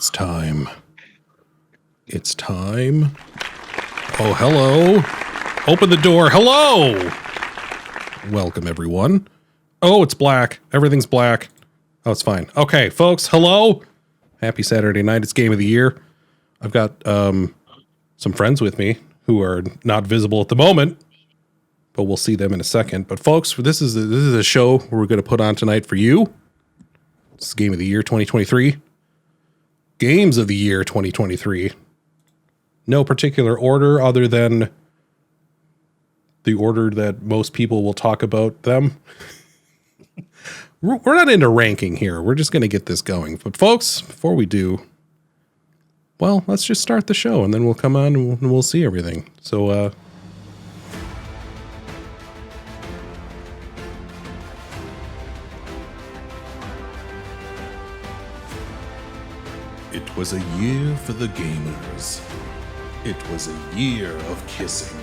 It's time. It's time. Oh, hello. Open the door. Hello. Welcome, everyone. Oh, it's black. Everything's black. Oh, it's fine. Okay, folks, hello. Happy Saturday night. It's Game of the Year. I've got some friends with me who are not visible at the moment, but we'll see them in a second. But folks, this is a show we're going to put on tonight for you. It's Game of the Year 2023. Games of the Year 2023. No particular order other than the order that most people will talk about them. We're not into ranking here. We're just going to get this going. But folks, before we do, well, let's just start the show and then we'll come on and we'll see everything. So, it was a year for the gamers. It was a year of kissing,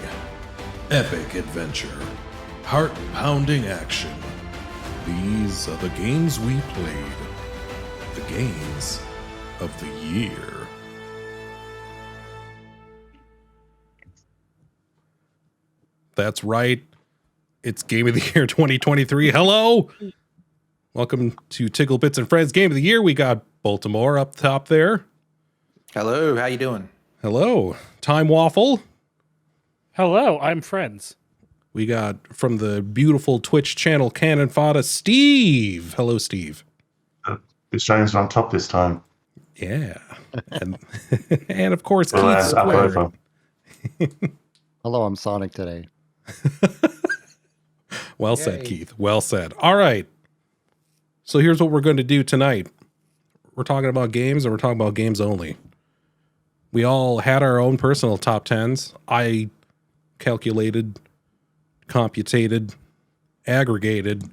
epic adventure, heart-pounding action. These are the games we played. The games of the year. That's right. It's Game of the Year 2023. Hello. Welcome to Ticklebits and Friends Game of the Year. We got Baltimore up top there. Hello, how you doing? Hello. Time Waffle. Hello, I'm Friends. We got from the beautiful Twitch channel Cannon Fodder, Steve. Hello, Steve. The Australians are on top this time. Yeah. And, and of course, Well, Keith Square. Hello, I'm Sonic today. Well said, Keith. Well said. All right. So here's what we're going to do tonight. We're talking about games and we're talking about games only. We all had our own personal top 10s. I calculated, computated, aggregated,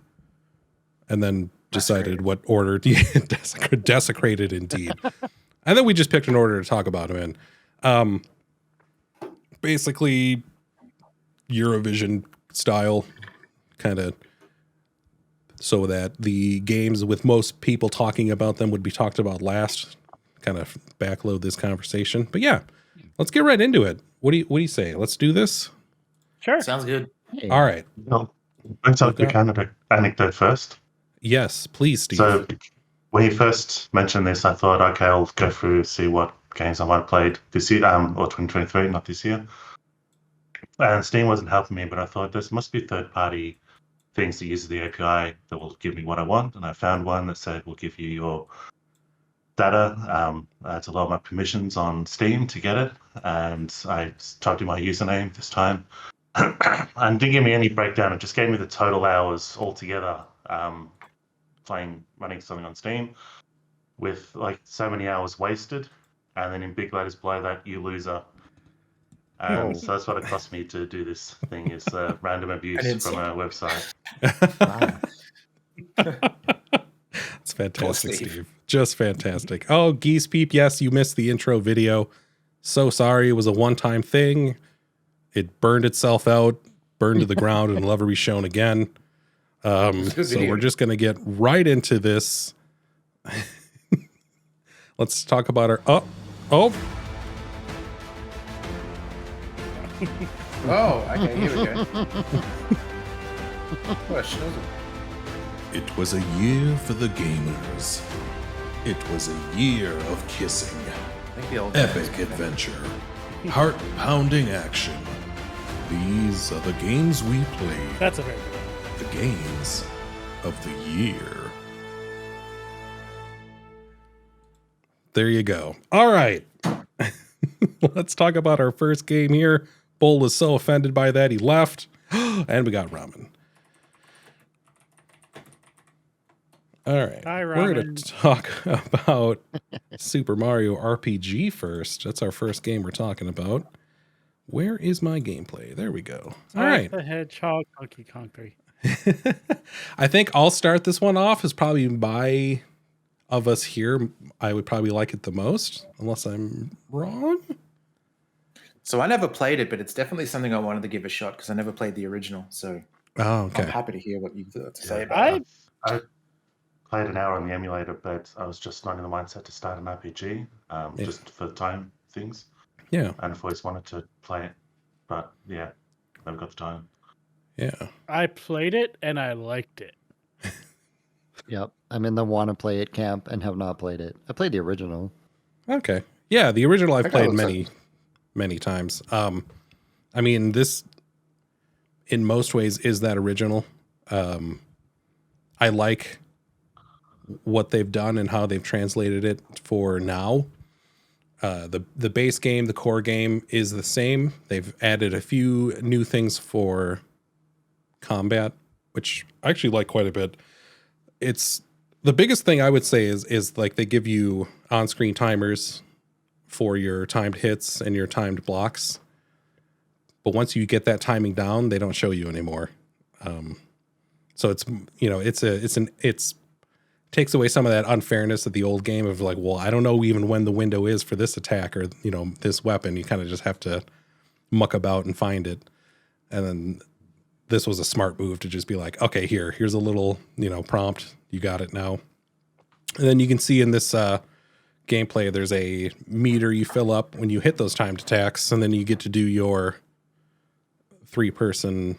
and then decided what order. Desecrated indeed. And then we just picked an order to talk about them in. Basically, Eurovision style, kind of, so that the games with most people talking about them would be talked about last. Kind of backload this conversation, but yeah, let's get right into it. What do you say? Let's do this. Sure. Sounds good. Hey. All right. Well, let's have a quick anecdote first. Yes, please, Steve. So when you first mentioned this, I thought, okay, I'll go through, see what games I might have played this year, or 2023, not this year. And Steam wasn't helping me, but I thought there must be third-party things that use the API that will give me what I want. And I found one that said, we'll give you your data. I had to load my permissions on Steam to get it. And I typed in my username this time. And didn't give me any breakdown. It just gave me the total hours altogether running something on Steam with like so many hours wasted. And then in big letters below that, you loser. So that's what it cost me to do this thing, is random abuse from a website. It's fantastic, Steve. Just fantastic. Oh, Geese Peep, yes, you missed the intro video. So sorry. It was a one-time thing. It burned itself out, burned to the ground, and will never be shown again. So we're just going to get right into this. Let's talk about our... Oh. Oh, okay, here we go. It was a year for the gamers. It was a year of kissing, epic adventure, heart-pounding action. These are the games we played. That's a very good one. The games of the year. There you go. All right. Let's talk about our first game here. Bull was so offended by that, he left. And we got ramen. All right. Hi, we're going to talk about Super Mario RPG first. That's our first game we're talking about. Where is my gameplay? There we go. All right. The Hedgehog, Donkey Kong 3. I think I'll start this one off. Is probably my of us here. I would probably like it the most, unless I'm wrong. So I never played it, but it's definitely something I wanted to give a shot because I never played the original. So Oh, okay. I'm happy to hear what you have to say about it. played an hour on the emulator, but I was just not in the mindset to start an RPG, Yeah. just for time things. Yeah. And I've always wanted to play it, but yeah, never got the time. Yeah. I played it and I liked it. Yep. I'm in the want to play it camp and have not played it. I played the original. Okay. Yeah, the original I've That kinda played looks many times. I mean, this in most ways is that original. I like what they've done and how they've translated it for now. The base game, the core game is the same. They've added a few new things for combat, which I actually like quite a bit. It's the biggest thing I would say is like they give you on-screen timers for your timed hits and your timed blocks. But once you get that timing down, they don't show you anymore. So it's, you know, it's takes away some of that unfairness of the old game of like, well, I don't know even when the window is for this attack or, you know, this weapon. You kind of just have to muck about and find it. And then this was a smart move to just be like, okay, here's a little, you know, prompt. You got it now. And then you can see in this gameplay, there's a meter you fill up when you hit those timed attacks, and then you get to do your 3-person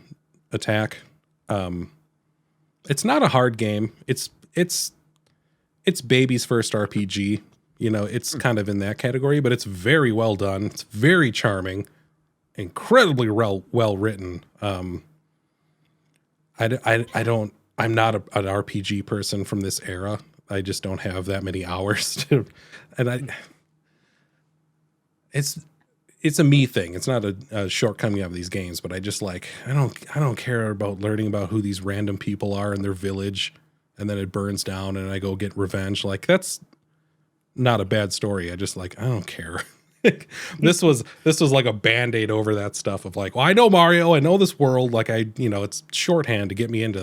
attack. It's not a hard game. It's baby's first RPG. You know, it's kind of in that category, but it's very well done. It's very charming, incredibly well written. I'm not an RPG person from this era. I just don't have that many hours to, and it's a me thing. It's not a shortcoming of these games, but I just like, I don't care about learning about who these random people are in their village, and then it burns down and I go get revenge. Like, that's not a bad story. I just like, I don't care. This was like a Band-Aid over that stuff of like, well, I know Mario, I know this world. Like it's shorthand to get me into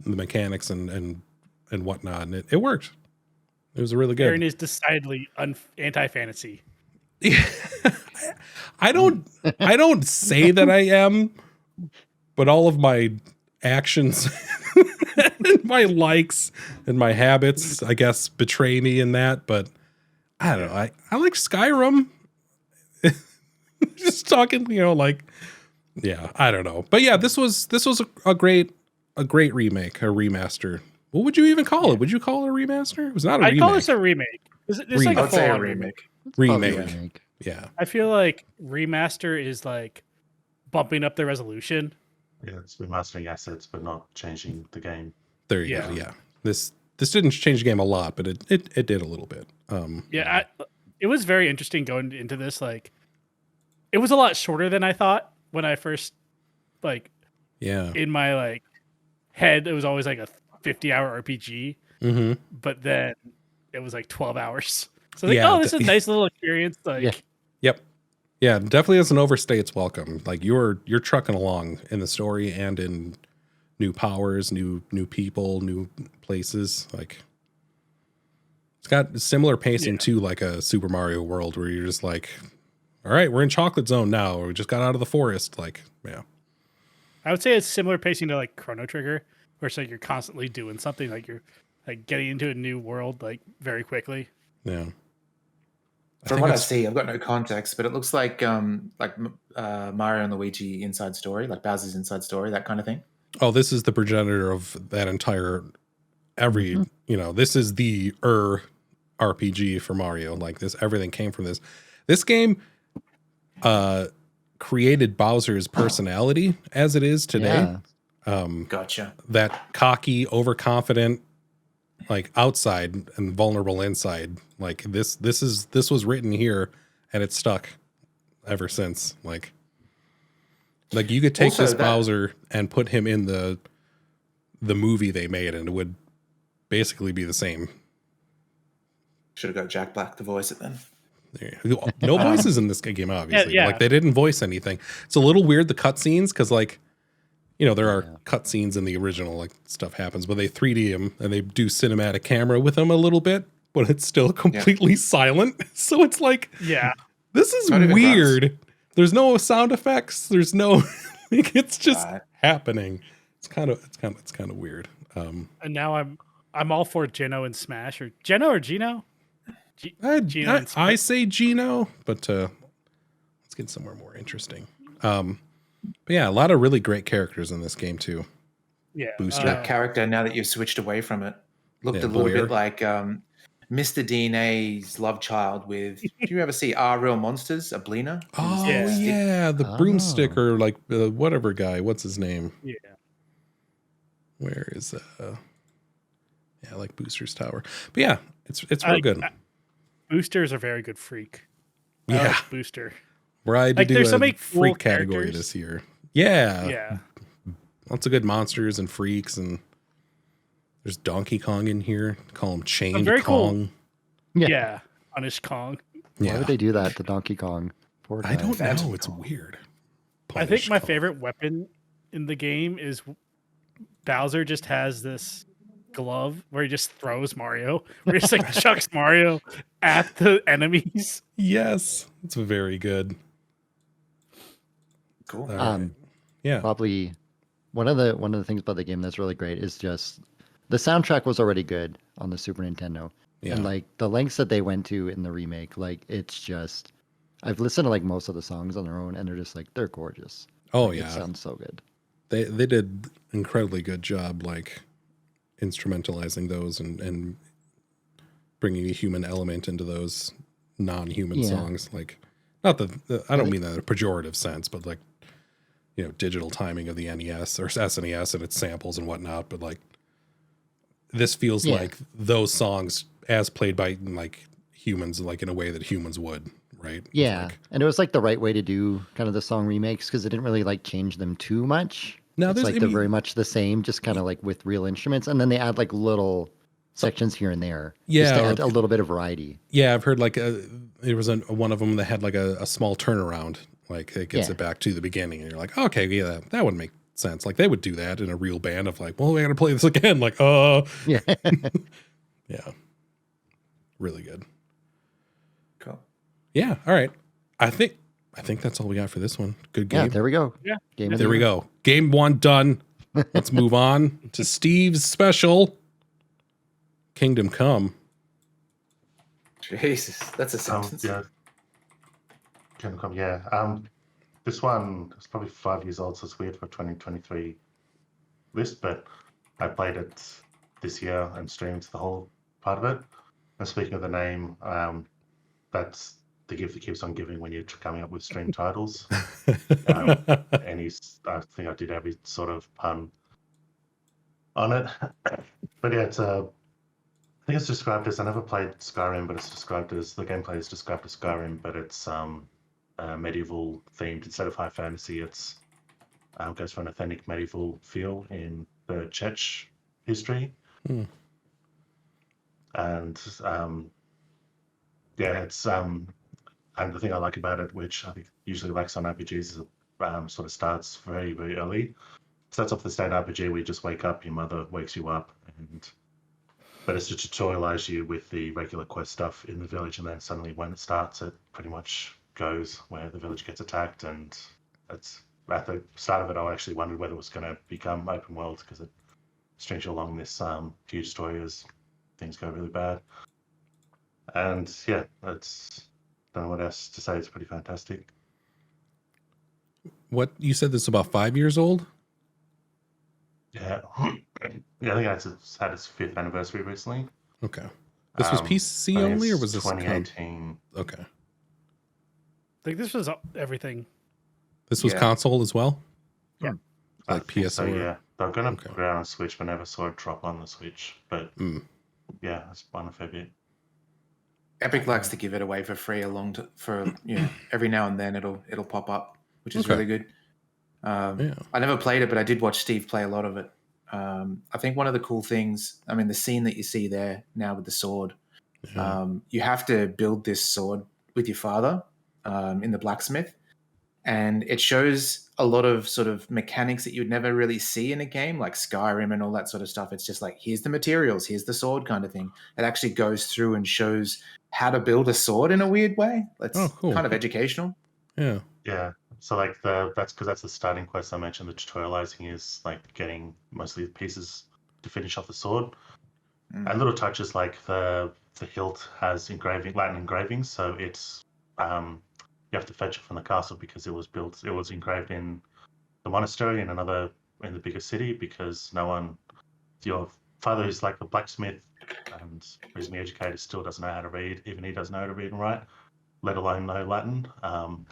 the mechanics and whatnot. And it worked. It was really good. Aaron is decidedly anti-fantasy. I don't say that I am, but all of my actions and my likes and my habits, I guess, betray me in that. But I don't know. I like Skyrim. Just talking, you know, like, yeah, I don't know. But yeah, this was a great remake, a remaster. What would you even call it? Would you call it a remaster? It was not a remake. I'd call this a remake. It's like I a would say a full-on remake. Remake. Yeah. I feel like remaster is like bumping up the resolution. Yeah, it's remastering assets, but not changing the game. There you go. Yeah. This didn't change the game a lot, but it did a little bit. It was very interesting going into this. Like, it was a lot shorter than I thought when I first, like, in my like head, it was always like a 50-hour RPG. Mm-hmm. But then it was like 12 hours. So like, oh, this is a nice little experience. Like, Yep. Yeah, definitely doesn't overstay its welcome. Like you're trucking along in the story and in new powers, new people, new places. Like, it's got similar pacing to like a Super Mario World where you're just like, all right, we're in Chocolate Zone now, or we just got out of the forest. Like, yeah. I would say it's similar pacing to like Chrono Trigger, where it's like you're constantly doing something, like you're like getting into a new world like very quickly. Yeah. From what I see, I've got no context, but it looks like Mario and Luigi Inside Story, like Bowser's Inside Story, that kind of thing. Oh, this is the progenitor of that entire you know, this is the RPG for Mario. Like this, everything came from this. This game created Bowser's personality as it is today. Yeah. Gotcha. That cocky, overconfident, like outside and vulnerable inside. Like this was written here and it's stuck ever since. Like you could take Also, this Bowser and put him in the movie they made and it would basically be the same. Should have got Jack Black to voice it then. No voices in this game, obviously. Yeah. Like they didn't voice anything. It's a little weird, the cutscenes, because like, you know, there are cutscenes in the original, like stuff happens, but they 3D him and they do cinematic camera with him a little bit, but it's still completely silent. So it's like, this is weird. There's no sound effects. There's no, like, it's just happening. It's kind of weird. And now I'm I'm all for Geno and Smash, or Geno or Gino. Gino and I say Gino, but let's get somewhere more interesting. But yeah, a lot of really great characters in this game too. Yeah, Booster. That character, now that you've switched away from it, looked Yeah, a little Boyer. bit like Mr. DNA's love child with. Do you ever see Our Real Monsters? Ablina? Oh Yeah. yeah, the broomstick or like whatever guy. What's his name? yeah. Where is yeah, like Booster's Tower. But yeah, it's real good. Booster's a very good freak. I Yeah, like Booster. we're to Like, do there's a so many freak cool category characters. this year. Yeah, Yeah. lots of good monsters and freaks, and there's Donkey Kong in here. Call him Chained very cool. Kong. Yeah. Punish Kong. Yeah, Why would they do that to Donkey Kong? Poor guy. I don't Phantom know. It's Kong. weird. I think Punish my Kong. favorite weapon in the game is Bowser just has this glove where he just throws Mario, where he just like chucks Mario at the enemies. Yes, it's very good. Cool. All right. Yeah. Probably one of the things about the game that's really great is just the soundtrack was already good on the Super Nintendo. Yeah. And like the lengths that they went to in the remake, like it's just I've listened to like most of the songs on their own and they're just like they're gorgeous. Oh Like, yeah. It sounds so good. They did incredibly good job like instrumentalizing those and bringing a human element into those non-human Yeah. songs. Like, not I don't mean that in a pejorative sense, but like, you know, digital timing of the NES or SNES and its samples and whatnot. But like, this feels Yeah. like those songs as played by like humans, like in a way that humans would, right? It's Yeah. like- And it was like the right way to do kind of the song remakes because it didn't really like change them too much. No, It's there's- like I they're mean- very much the same, just kind of like with real instruments, and then they add like little sections here and there, just Yeah, to add a little bit of variety. Yeah, I've heard like there was one of them that had like a small turnaround, like it gets Yeah. it back to the beginning, and you're like, okay, yeah, that would make sense. Like they would do that in a real band of like, well, we got to play this again. Like, Yeah. yeah, really good. Cool. Yeah, all right. I think that's all we got for this one. Good game. Yeah, there we go. Yeah. Game of the There we year. go. Game 1 done. Let's move on to Steve's special, Kingdom Come. Jesus, that's a sentence. Yeah. Kingdom Come, yeah. This one is probably 5 years old, so it's weird for a 2023 list, but I played it this year and streamed the whole part of it. And speaking of the name, that's the gift that keeps on giving when you're coming up with stream titles. And I think I did every sort of pun on it. But yeah, I think it's described as, I never played Skyrim, but it's described as, the gameplay is described as Skyrim, but it's medieval themed. Instead of high fantasy, it's goes for an authentic medieval feel in the Czech history. Hmm. And yeah, it's and the thing I like about it, which I think usually lacks on RPGs, is it sort of starts very, very early. Starts off the standard RPG where you just wake up, your mother wakes you up, but it's to tutorialize you with the regular quest stuff in the village, and then suddenly when it starts, it pretty much goes where the village gets attacked, and it's at the start of it, I actually wondered whether it was going to become open world because it strings you along this huge story as things go really bad. And yeah, that's, don't know what else to say. It's pretty fantastic. What you said this is about 5 years old? Yeah, yeah. I think it's had its 5th anniversary recently. Okay. This was PC I think only, or it's was this 2018? Okay. I think this was everything. This was Yeah. console as well? Yeah. I Like think PS so, or- yeah. They're going to Okay. put it out on Switch, but never saw it drop on the Switch. But yeah, it's won a fair bit. Epic likes to give it away for free every now and then it'll pop up, which is Okay. really good. Yeah. I never played it, but I did watch Steve play a lot of it. I think one of the cool things, I mean, the scene that you see there now with the sword, you have to build this sword with your father in the blacksmith, and it shows a lot of sort of mechanics that you'd never really see in a game like Skyrim and all that sort of stuff. It's just like, here's the materials, here's the sword kind of thing. It actually goes through and shows how to build a sword in a weird way. That's cool. kind of educational. Yeah. Yeah. So like that's because that's the starting quest I mentioned. The tutorializing is like getting mostly the pieces to finish off the sword. And little touches like the hilt has Latin engravings, so it's you have to fetch it from the castle because it was engraved in the monastery in the bigger city, because your father is like a blacksmith and reasonably educated, still doesn't know how to read. Even he doesn't know how to read and write, let alone know Latin.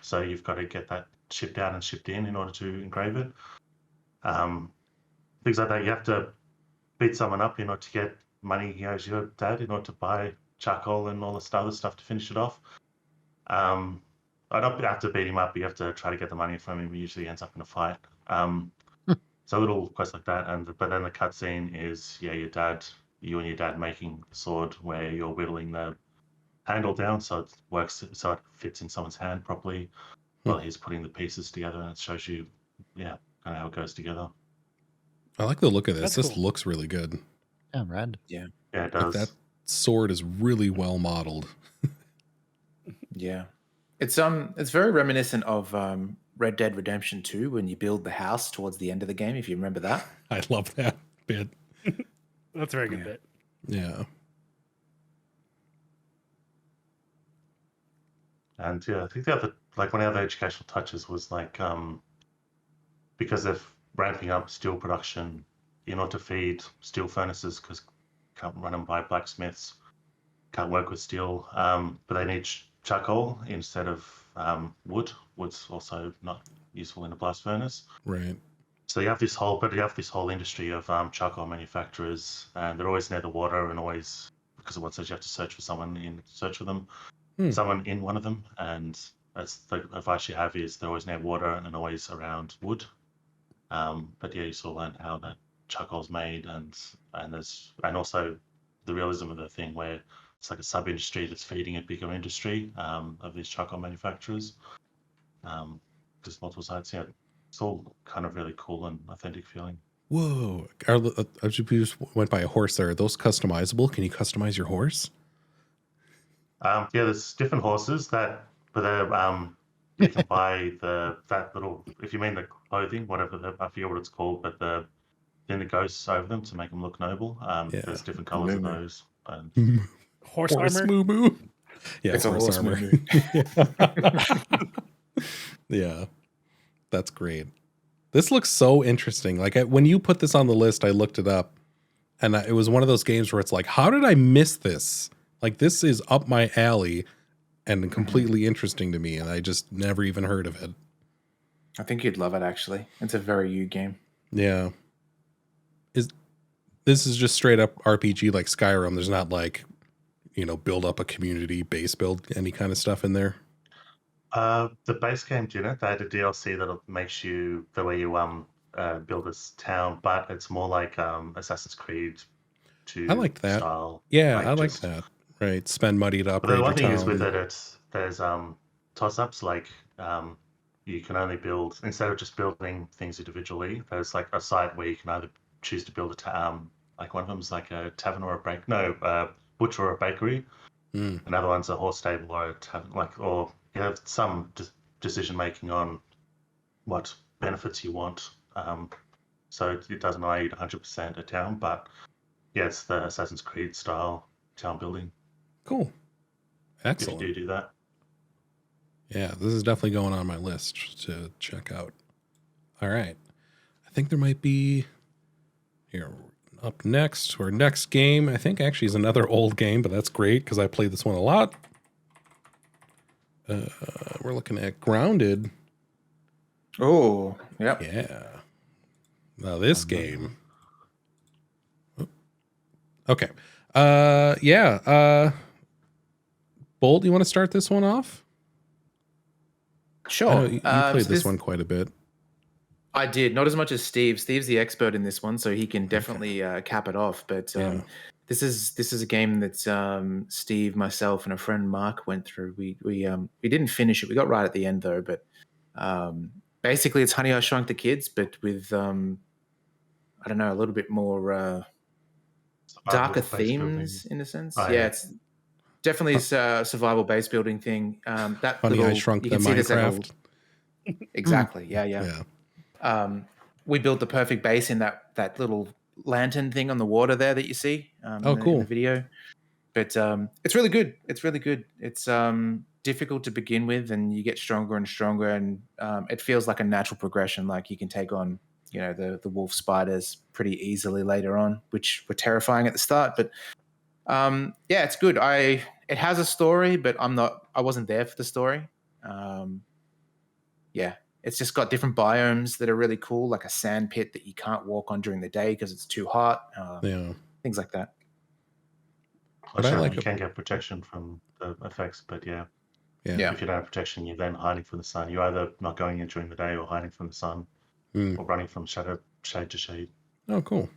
So you've got to get that shipped out and shipped in order to engrave it. Things like that. You have to beat someone up in order to get money. As your dad, in order to buy charcoal and all this other stuff to finish it off. I don't have to beat him up. You have to try to get the money from him. He usually ends up in a fight. So little quests like that, but then the cutscene is you and your dad making a sword where you're whittling the handle down so it works, so it fits in someone's hand properly while he's putting the pieces together, and it shows you, kind of how it goes together. I like the look of this. That's This cool. looks really good. Yeah, rad. Yeah. Yeah, it does. Like that sword is really well modeled. Yeah. It's very reminiscent of Red Dead Redemption 2 when you build the house towards the end of the game, if you remember that. I love that bit. That's a very good Yeah. bit. Yeah. And I think the other, like one of the other educational touches was like, because they're ramping up steel production in order to feed steel furnaces, because can't run them by blacksmiths, can't work with steel, but they need charcoal instead of wood. Wood's also not useful in a blast furnace. Right. So you have this whole industry of charcoal manufacturers, and they're always near the water, and always, because of what says you have to search for someone someone in one of them, and that's the advice you have is they're always near water and always around wood. But yeah, you sort of learn how that charcoal's made, and also the realism of the thing where it's like a sub industry that's feeding a bigger industry of these charcoal manufacturers. Just multiple sides. Yeah, it's all kind of really cool and authentic feeling. Whoa. I just went by a horse there. Are those customizable? Can you customize your horse? Yeah, there's different horses but they're you can buy that little, if you mean the clothing, whatever, I forget what it's called, but the thing that goes over them to make them look noble. There's different colors of those. And Horse armor? moo. Yeah, It's a horse armor. moo-moo. Yeah, that's great. This looks so interesting. Like when you put this on the list, I looked it up, and it was one of those games where it's like, how did I miss this? Like this is up my alley and completely interesting to me, and I just never even heard of it. I think you'd love it, actually. It's a very you game. Yeah. This is just straight up RPG like Skyrim. There's not like, build up a community, base build, any kind of stuff in there. The base game didn't. They had a DLC that makes you the way you build this town, but it's more like Assassin's Creed 2 I like that. style. Yeah, I like that. Right. Spend money to upgrade But the one your thing is town. with it, there's toss-ups, like you can only build, instead of just building things individually, there's like a site where you can either choose to build a town, like one of them is like a tavern or a butcher or a bakery. Another one's a horse stable or a tavern, or you have some decision making on what benefits you want. So it doesn't allow you to 100% a town, but yeah, it's the Assassin's Creed style town building. Cool. Excellent. If you do that. Yeah, this is definitely going on my list to check out. All right. I think there might be here up next, or next game, I think actually is another old game, but that's great because I played this one a lot. We're looking at Grounded. Oh, yep. Yeah. Now this game. Okay. Bolt, you want to start this one off? Sure. You played this one quite a bit. I did, not as much as Steve. Steve's the expert in this one, so he can definitely cap it off. But this is a game that Steve, myself, and a friend Mark went through. We didn't finish it. We got right at the end though. But basically, it's Honey, I Shrunk the Kids, but with I don't know, a little bit more darker themes in a sense. Yeah, it's definitely a survival base building thing. That Honey, little, I Shrunk you the can see there's that Minecraft. exactly. Yeah. We built the perfect base in that little lantern thing on the water there that you see in the video. But it's really good. It's really good. It's difficult to begin with, and you get stronger and stronger, and it feels like a natural progression. Like you can take on, the wolf spiders pretty easily later on, which were terrifying at the start. But yeah, it's good. It has a story, but I wasn't there for the story. Yeah, it's just got different biomes that are really cool, like a sand pit that you can't walk on during the day because it's too hot. Things like that. But you can get protection from the effects, but yeah. If you don't have protection, you're then hiding from the sun. You're either not going in during the day or hiding from the sun or running from shade to shade. Oh, cool.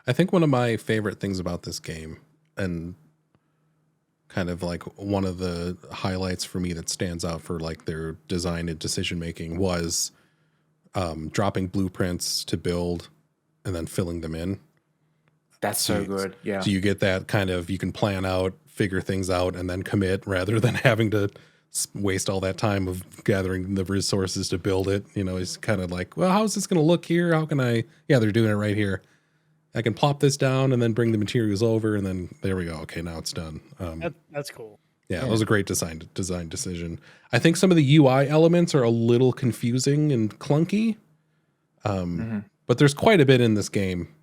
I think one of my favorite things about this game, and kind of like one of the highlights for me that stands out for like their design and decision making, was dropping blueprints to build and then filling them in. That's so good. Yeah. So you get that kind of, you can plan out, figure things out, and then commit rather than having to waste all that time of gathering the resources to build it. It's kind of like, well, how's this going to look here? How can I, they're doing it right here. I can plop this down and then bring the materials over, and then there we go. Okay, now it's done. That's cool. Yeah, it was a great design decision. I think some of the UI elements are a little confusing and clunky, but there's quite a bit in this game,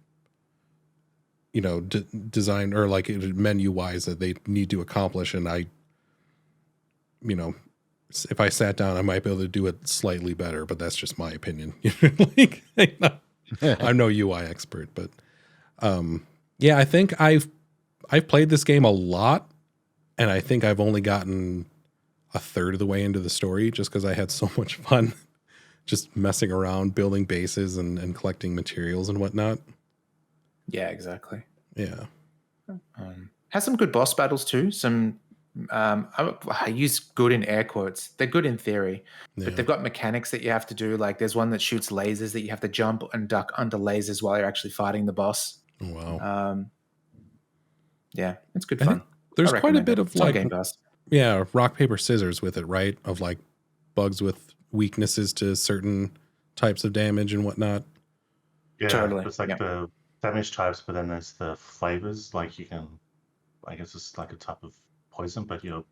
design or like menu wise that they need to accomplish. And if I sat down, I might be able to do it slightly better, but that's just my opinion. I'm no UI expert, but I think I've played this game a lot, and I think I've only gotten a third of the way into the story just because I had so much fun just messing around, building bases and collecting materials and whatnot. Yeah, exactly. Yeah. Has some good boss battles too. Some I use good in air quotes. They're good in theory, but they've got mechanics that you have to do. Like there's one that shoots lasers that you have to jump and duck under lasers while you're actually fighting the boss. Oh, wow. Yeah, it's good fun. There's quite a bit of like, Game Pass. Yeah, rock, paper, scissors with it, right? Of like bugs with weaknesses to certain types of damage and whatnot. Yeah, totally. It's like the damage types, but then there's the flavors. Like you can, I guess it's like a type of poison, but you're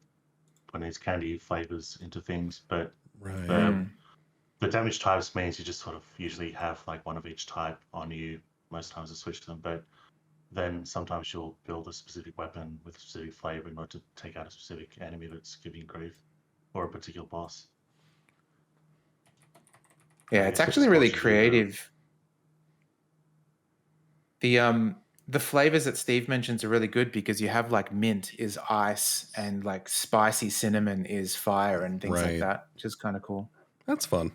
putting these candy flavors into things. But the damage types means you just sort of usually have like one of each type on you most times to switch to them. But then sometimes you'll build a specific weapon with a specific flavor in order to take out a specific enemy that's giving grief, or a particular boss. Yeah, it's actually really creative. The flavors that Steve mentions are really good because you have like mint is ice and like spicy cinnamon is fire and things like that, which is kind of cool. That's fun.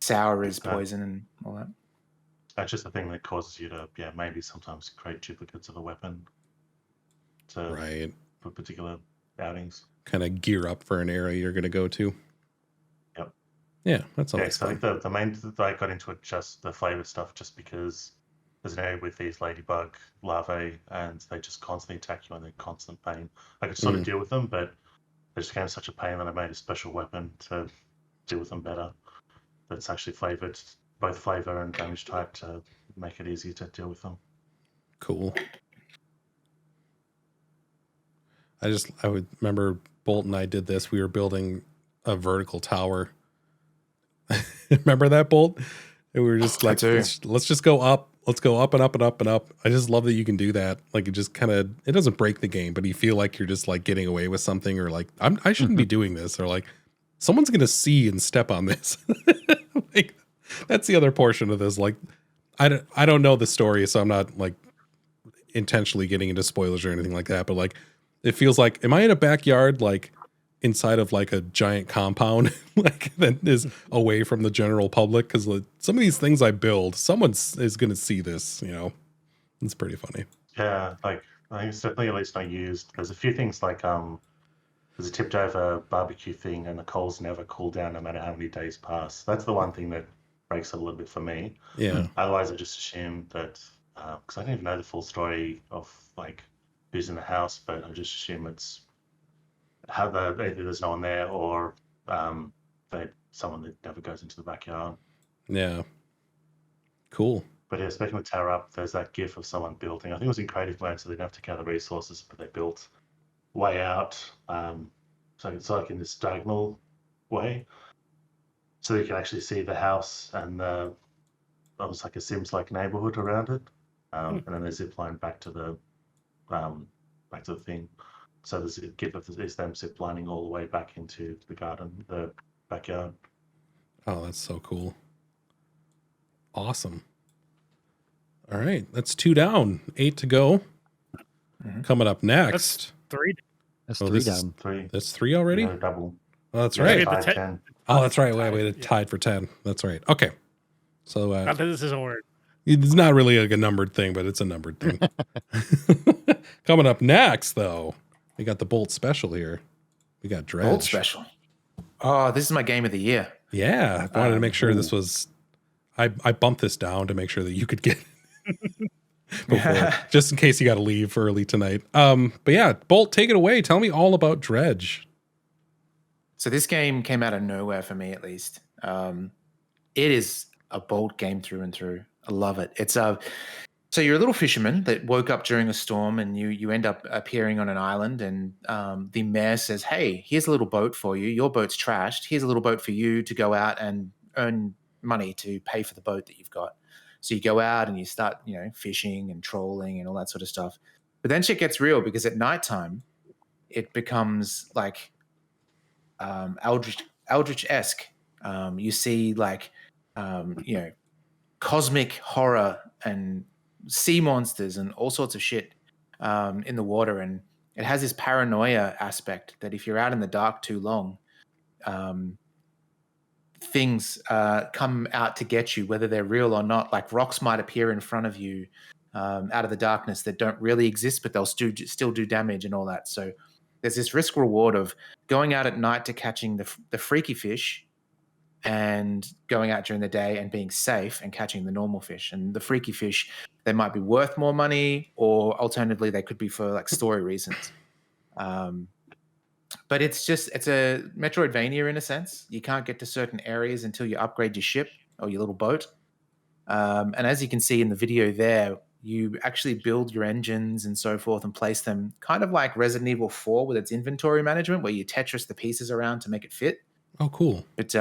Sour is poison and all that. That's just the thing that causes you to, maybe sometimes create duplicates of a weapon for particular outings. Kind of gear up for an area you're going to go to. Yep. Yeah, that's always fun. I think the main that I got into it just the flavor stuff, just because there's an area with these ladybug larvae and they just constantly attack you and they're constant pain. I could sort of deal with them, but they just became such a pain that I made a special weapon to deal with them better. That's actually flavored, both flavor and damage type, to make it easier to deal with them. Cool. I would remember Bolt and I did this. We were building a vertical tower. Remember that, Bolt? And we were just like, let's just go up. Let's go up and up and up and up. I just love that you can do that. Like it just kind of, it doesn't break the game, but you feel like you're just like getting away with something, or like I shouldn't be doing this, or like someone's gonna see and step on this. Like that's the other portion of this. Like I don't know the story, so I'm not like intentionally getting into spoilers or anything like that. But like it feels like, am I in a backyard like inside of like a giant compound like that is away from the general public? Because like, some of these things I build, someone is going to see this, it's pretty funny. Yeah, like I think it's definitely at least I used, there's a few things like there's a tipped over barbecue thing and the coals never cool down no matter how many days pass. That's the one thing that breaks it a little bit for me. Yeah. Otherwise I just assume that because I don't even know the full story of like who's in the house, but I just assume it's either there's no one there or someone that never goes into the backyard. Yeah. Cool. But yeah, speaking with Tower Up, there's that gif of someone building. I think it was in creative mode, so they didn't have to gather resources, but they built way out. So it's like in this diagonal way. So you can actually see the house and the almost like a Sims-like neighborhood around it. And then they zip line back to the thing. So there's a gif of them zip lining all the way back into the garden, the backyard. Oh, that's so cool. Awesome. All right, that's 2 down, 8 to go. Coming up next. That's 3. That's Oh, 3 this is down. 3. That's 3 already? Yeah, double. Oh, that's Yeah, right. Okay, tied 10. Oh, that's right. Tied, Wait, yeah. tied for 10. That's right. Okay. So Not that this is a word. it's not really like a numbered thing, but it's a numbered thing. Coming up next, though, we got the Bolt Special here. We got Dredge. Bolt Special. Oh, this is my game of the year. Yeah, I wanted to make sure this was. I bumped this down to make sure that you could get it before, just in case you got to leave early tonight. But yeah, Bolt, take it away. Tell me all about Dredge. So this game came out of nowhere for me, at least. It is a Bolt game through and through. I love it. It's so you're a little fisherman that woke up during a storm, and you end up appearing on an island, and the mayor says, "Hey, here's a little boat for you. Your boat's trashed. Here's a little boat for you to go out and earn money to pay for the boat that you've got." So you go out and you start, fishing and trolling and all that sort of stuff. But then shit gets real, because at nighttime, it becomes like Eldritch-esque. You see cosmic horror and sea monsters and all sorts of shit in the water, and it has this paranoia aspect that if you're out in the dark too long, things come out to get you, whether they're real or not. Like rocks might appear in front of you out of the darkness that don't really exist, but they'll still do damage and all that. So there's this risk reward of going out at night to catching the freaky fish, and going out during the day and being safe and catching the normal fish. And the freaky fish, they might be worth more money, or alternatively, they could be for like story reasons. But it's a Metroidvania in a sense. You can't get to certain areas until you upgrade your ship or your little boat. And as you can see in the video there, you actually build your engines and so forth and place them kind of like Resident Evil 4 with its inventory management, where you Tetris the pieces around to make it fit. Oh, cool. But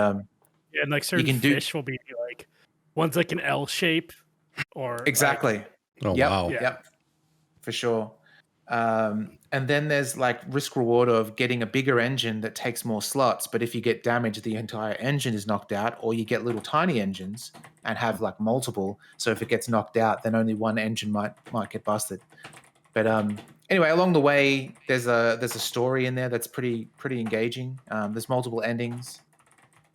Yeah, and like certain fish will be like, one's like an L shape, or exactly. Oh, wow. Yeah. Yep, for sure. And then there's like risk reward of getting a bigger engine that takes more slots. But if you get damaged, the entire engine is knocked out, or you get little tiny engines and have like multiple. So if it gets knocked out, then only one engine might get busted. But anyway, along the way, there's a story in there that's pretty engaging. There's multiple endings.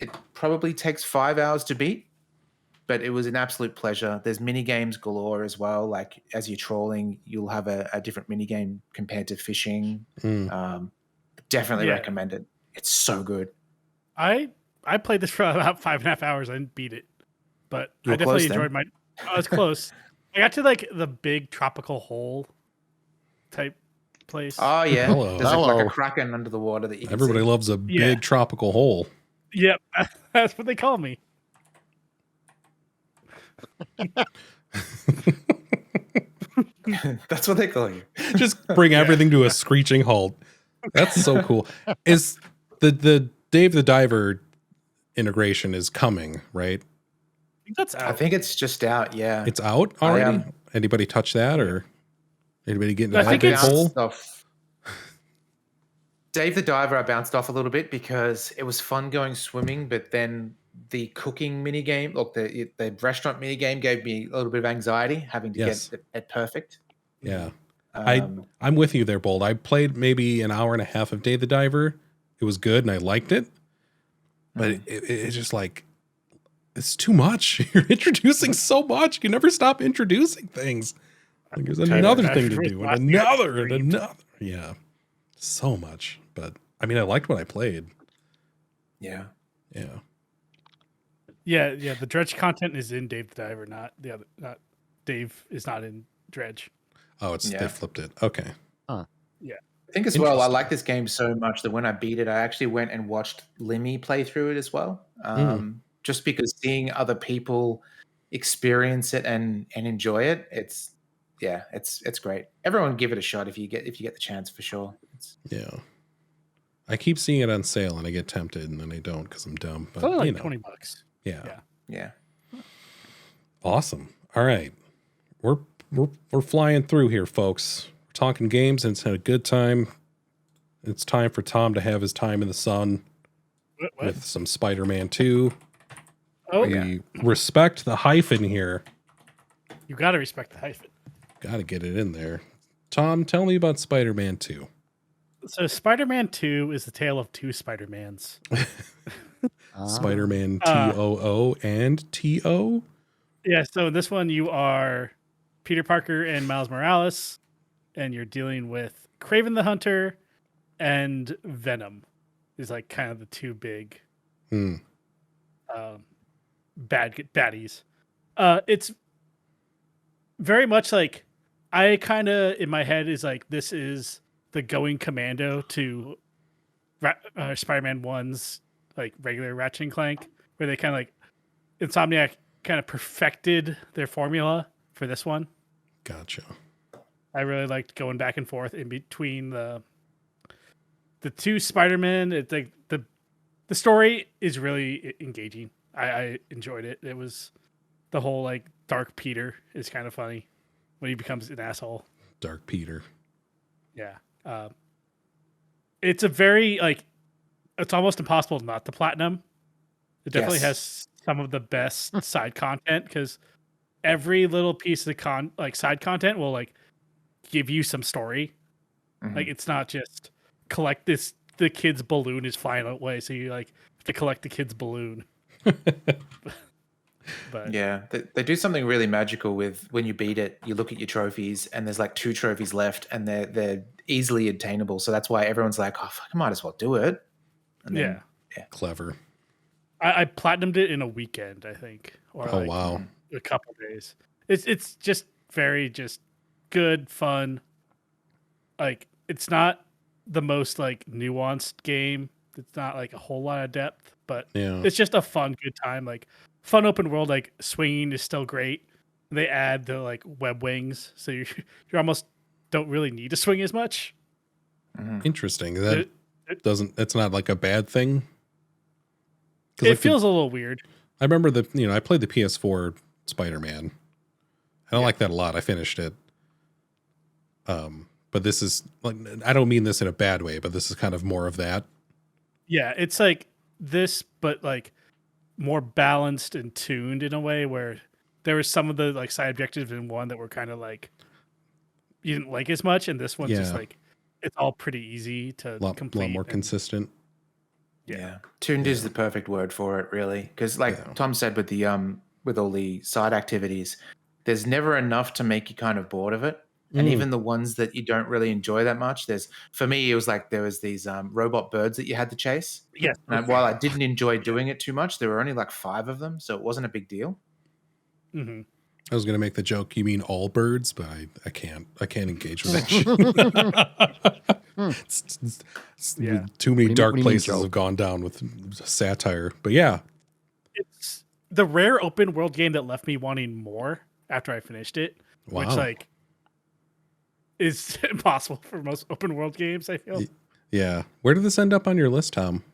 It probably takes 5 hours to beat, but it was an absolute pleasure. There's mini games galore as well. Like as you're trolling, you'll have a different mini game compared to fishing. Definitely recommend it. It's so good. I played this for about 5.5 hours. I didn't beat it, but You were I definitely close enjoyed I was close. I got to like the big tropical hole type place. Oh yeah, Hello. there's like a kraken under the water that you can Everybody see. loves a big tropical hole. Yep, that's what they call me. That's what they call you. Just bring everything to a screeching halt. That's so cool. Is the Dave the Diver integration is coming, right? I think that's out. I think it's just out. Yeah, It's out already? Anybody touch that, or anybody get into I that think big it's- hole? Off. Dave the Diver, I bounced off a little bit because it was fun going swimming, but then the cooking mini game, look, the restaurant mini game gave me a little bit of anxiety having to get it perfect. Yeah. Um, I'm with you there, Bold. I played maybe an hour and a half of Dave the Diver. It was good and I liked it. But it's just like, it's too much. You're introducing so much. You can never stop introducing things. Like there's another thing to do and another and another. Yeah. So much. But I mean, I liked what I played. Yeah. Yeah. Yeah. The Dredge content is in Dave the Diver, not Dave is not in Dredge. Oh, they flipped it. Okay. I think as well, I like this game so much that when I beat it, I actually went and watched Limmy play through it as well. Just because seeing other people experience it and enjoy it, it's great. Everyone give it a shot if you get the chance, for sure. Yeah. I keep seeing it on sale and I get tempted and then I don't because I'm dumb. But It's only like you know. $20. Yeah. Yeah. Awesome. All right. We're flying through here, folks. We're talking games and it's had a good time. It's time for Tom to have his time in the sun What? with some Spider-Man 2. Oh, We respect the hyphen here. you got to respect the hyphen. Got to get it in there. Tom, tell me about Spider-Man 2. So Spider-Man 2 is the tale of two Spider-Mans. Spider-Man T-O-O and T-O? Yeah, so in this one you are Peter Parker and Miles Morales, and you're dealing with Kraven the Hunter and Venom. Is like kind of the two big baddies. It's very much like, I kind of in my head is like, this is the going commando to Spider-Man 1's like regular Ratchet and Clank, where they kind of like Insomniac kind of perfected their formula for this one. Gotcha. I really liked going back and forth in between the two Spider-Men. It's like the story is really engaging. I enjoyed it. It was the whole like Dark Peter is kind of funny when he becomes an asshole. Dark Peter. Yeah. It's a very like, it's almost impossible not to platinum. It definitely has some of the best side content, because every little piece of side content will like give you some story. Mm-hmm. Like, it's not just collect this, the kid's balloon is flying away, so you like have to collect the kid's balloon. But yeah, they do something really magical with when you beat it. You look at your trophies, and there's like 2 trophies left, and they're easily attainable. So that's why everyone's like, "Oh, fuck, I might as well do it." And then, Clever. I platinumed it in a weekend, I think, or Wow. a couple days. It's just very just good fun. Like, it's not the most like nuanced game. It's not like a whole lot of depth, but it's just a fun, good time. Like, fun open world, like swinging is still great. They add the like web wings, so you almost don't really need to swing as much. Interesting. That it's not like a bad thing. It feels a little weird. I remember I played the PS4 Spider-Man. I don't like that a lot. I finished it. But this is like, I don't mean this in a bad way, but this is kind of more of that. Yeah, it's like this, but like more balanced and tuned in a way where there were some of the like side objectives in one that were kind of like you didn't like as much, and this one's just like, it's all pretty easy to complete. A lot more consistent. Yeah. Tuned is the perfect word for it, really, because like Tom said, with the with all the side activities, there's never enough to make you kind of bored of it. And even the ones that you don't really enjoy that much, for me, it was like there was these robot birds that you had to chase. Yes. And while I didn't enjoy doing it too much, there were only like 5 of them, so it wasn't a big deal. Mm-hmm. I was going to make the joke, you mean all birds, but I can't engage with that shit. Too many dark places have gone down with satire. But yeah. It's the rare open world game that left me wanting more after I finished it. Wow. Which like is impossible for most open world games, I feel. Yeah. Where did this end up on your list, Tom?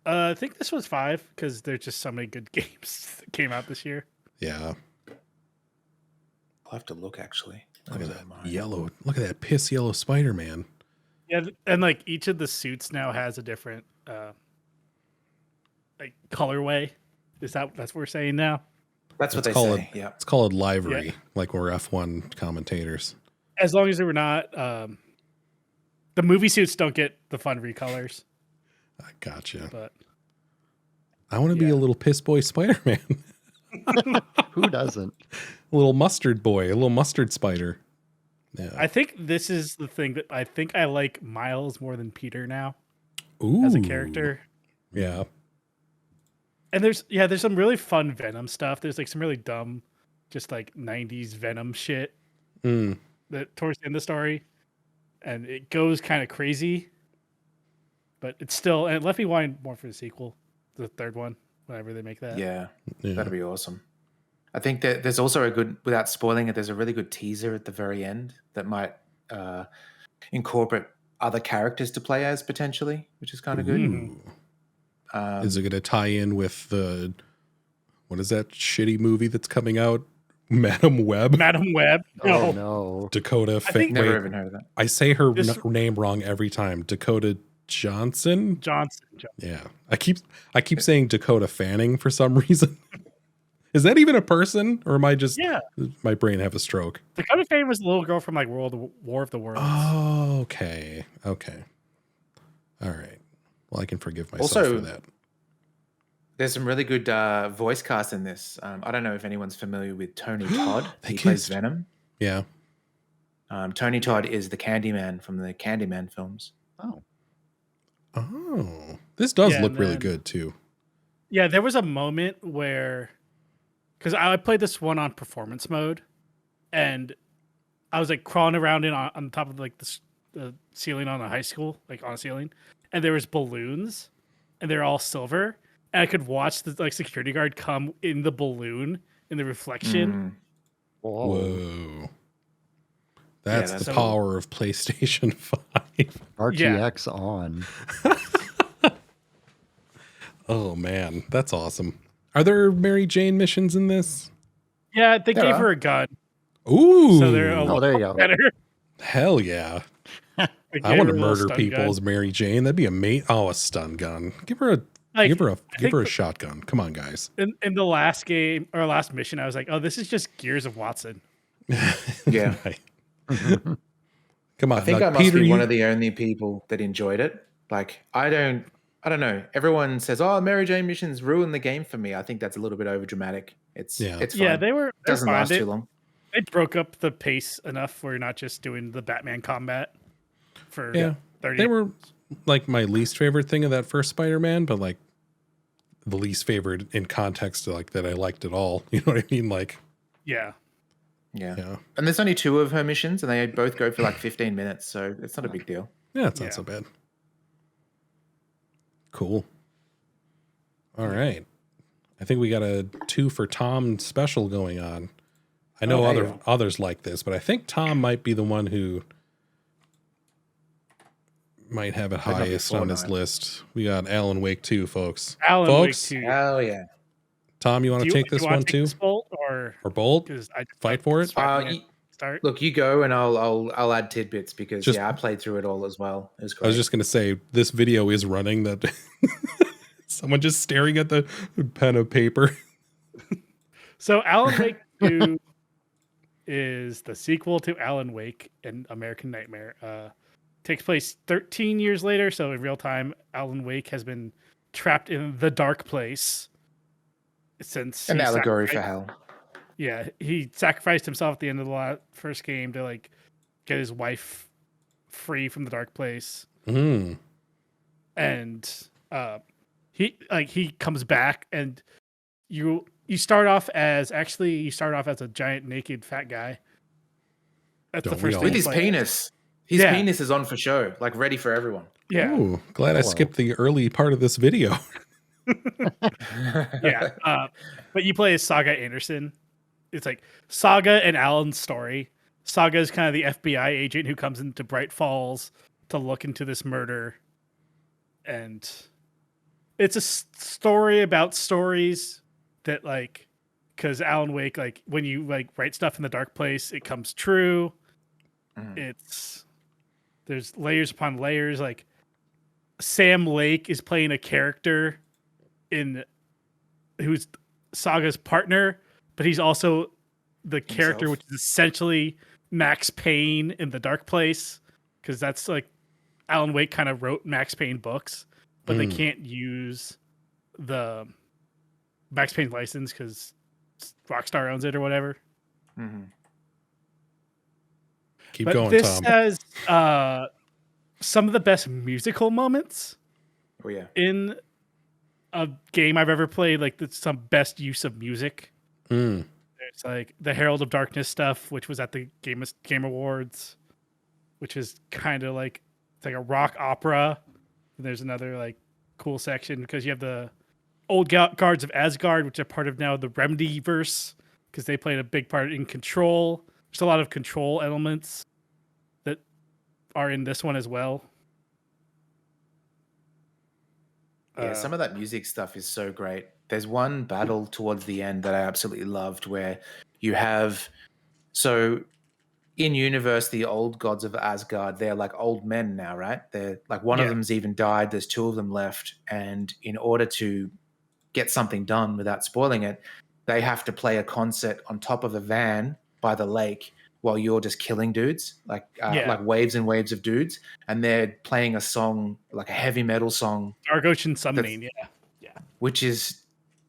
I think this was 5, because there's just so many good games that came out this year. Yeah. I'll have to look, actually. Look at that yellow. Look at that piss yellow Spider-Man. Yeah, and like each of the suits now has a different like colorway. That's what we're saying now? That's what they say. Yeah. It's called livery, like we're F1 commentators. As long as they were not the movie suits don't get the fun recolors. I gotcha. But I want to be a little piss boy Spider-Man. Who doesn't? A little mustard boy, a little mustard spider. Yeah. I think this is the thing that I think I like Miles more than Peter now. Ooh. As a character. Yeah. And there's some really fun Venom stuff. There's like some really dumb, just like 90s Venom shit that towards the end of the story. And it goes kind of crazy. But it's still, and it left me wanting more for the sequel, the third one, whenever they make that. Yeah. That'd be awesome. I think that there's also a good, without spoiling it, there's a really good teaser at the very end that might incorporate other characters to play as potentially, which is kind of good. Ooh. Is it going to tie in with the, what is that shitty movie that's coming out? Madam Web? Madam Web. Oh no. Dakota. Never even heard of that. I say her name wrong every time. Dakota Johnson? Johnson. Yeah. I keep saying Dakota Fanning for some reason. Is that even a person? Or am I just, my brain have a stroke? Dakota Fanning was the little girl from like War of the Worlds. Oh, okay. Okay. All right. Well, I can forgive myself Also, for that. There's some really good voice cast in this. I don't know if anyone's familiar with Tony Todd. He plays Venom. Yeah. Tony Todd is the Candyman from the Candyman films. Oh. This does look really good too. Yeah, there was a moment where, because I played this one on performance mode, and I was like crawling around on top of like the ceiling on a high school, like on a ceiling, and there was balloons, and they're all silver. And I could watch the like security guard come in the balloon in the reflection. Whoa. That's the power of PlayStation 5. RTX on. Oh man, that's awesome. Are there Mary Jane missions in this? Yeah, they gave her a gun. Ooh. So they're there you go. better. Hell yeah. I want to murder people as Mary Jane. That'd be amazing. Oh, a stun gun. Give her a shotgun. Come on, guys. In the last game or last mission, I was like, oh, this is just Gears of Watson. Yeah. Come on. I think I must be one of the only people that enjoyed it. Like, I don't know. Everyone says, "Oh, Mary Jane missions ruin the game for me." I think that's a little bit over dramatic. It's fine. Yeah, it doesn't last too long. They broke up the pace enough where you're not just doing the Batman combat for 30 They were like my least favorite thing of that first Spider-Man, but like the least favorite in context to like that I liked it all. You know what I mean? Like Yeah. And there's only 2 of her missions, and they both go for like 15 minutes, so it's not a big deal. Yeah, it's not so bad. Cool. All right. I think we got a 2 for Tom special going on. I know others like this, but I think Tom might be the one who might have it highest on his list. We got Alan Wake 2, folks. Wake 2. Hell yeah. Tom, you want to take this one too? Bolt or Bolt? Fight for it? Start. Look, you go, and I'll add tidbits because I played through it all as well. It was great. I was just gonna say this video is running that someone just staring at the pen of paper. So Alan Wake 2 is the sequel to Alan Wake and American Nightmare. Takes place 13 years later, so in real time, Alan Wake has been trapped in the dark place since an allegory for hell. Yeah, he sacrificed himself at the end of the first game to like get his wife free from the dark place. Mm. And he comes back, and you start off as a giant naked fat guy. That's the first thing with his penis. His penis is on for show, like ready for everyone. Yeah. Ooh, glad I skipped the early part of this video. But you play as Saga Anderson. It's like Saga and Alan's story. Saga is kind of the FBI agent who comes into Bright Falls to look into this murder. And it's a story about stories that like, because Alan Wake, like when you like write stuff in the dark place, it comes true. There's layers upon layers. Like Sam Lake is playing a character who's Saga's partner, but he's also the character which is essentially Max Payne in the dark place, because that's like Alan Wake kind of wrote Max Payne books, but they can't use the Max Payne license because Rockstar owns it or whatever. Keep going, this Tom. has some of the best musical moments in a game I've ever played. Like some best use of music. It's like the Herald of Darkness stuff, which was at the Game Awards, which is kind of like it's like a rock opera. And there's another like cool section because you have the old guards of Asgard, which are part of now the Remedy verse, because they played a big part in Control. There's a lot of Control elements that are in this one as well. Yeah, some of that music stuff is so great. There's one battle towards the end that I absolutely loved where you have so in universe, the old gods of Asgard, they're like old men now, right? They're like one of them's even died. There's two of them left. And in order to get something done without spoiling it, they have to play a concert on top of a van by the lake while you're just killing dudes, like waves and waves of dudes. And they're playing a song, like a heavy metal song. Dark Ocean Summoning, yeah. Which is,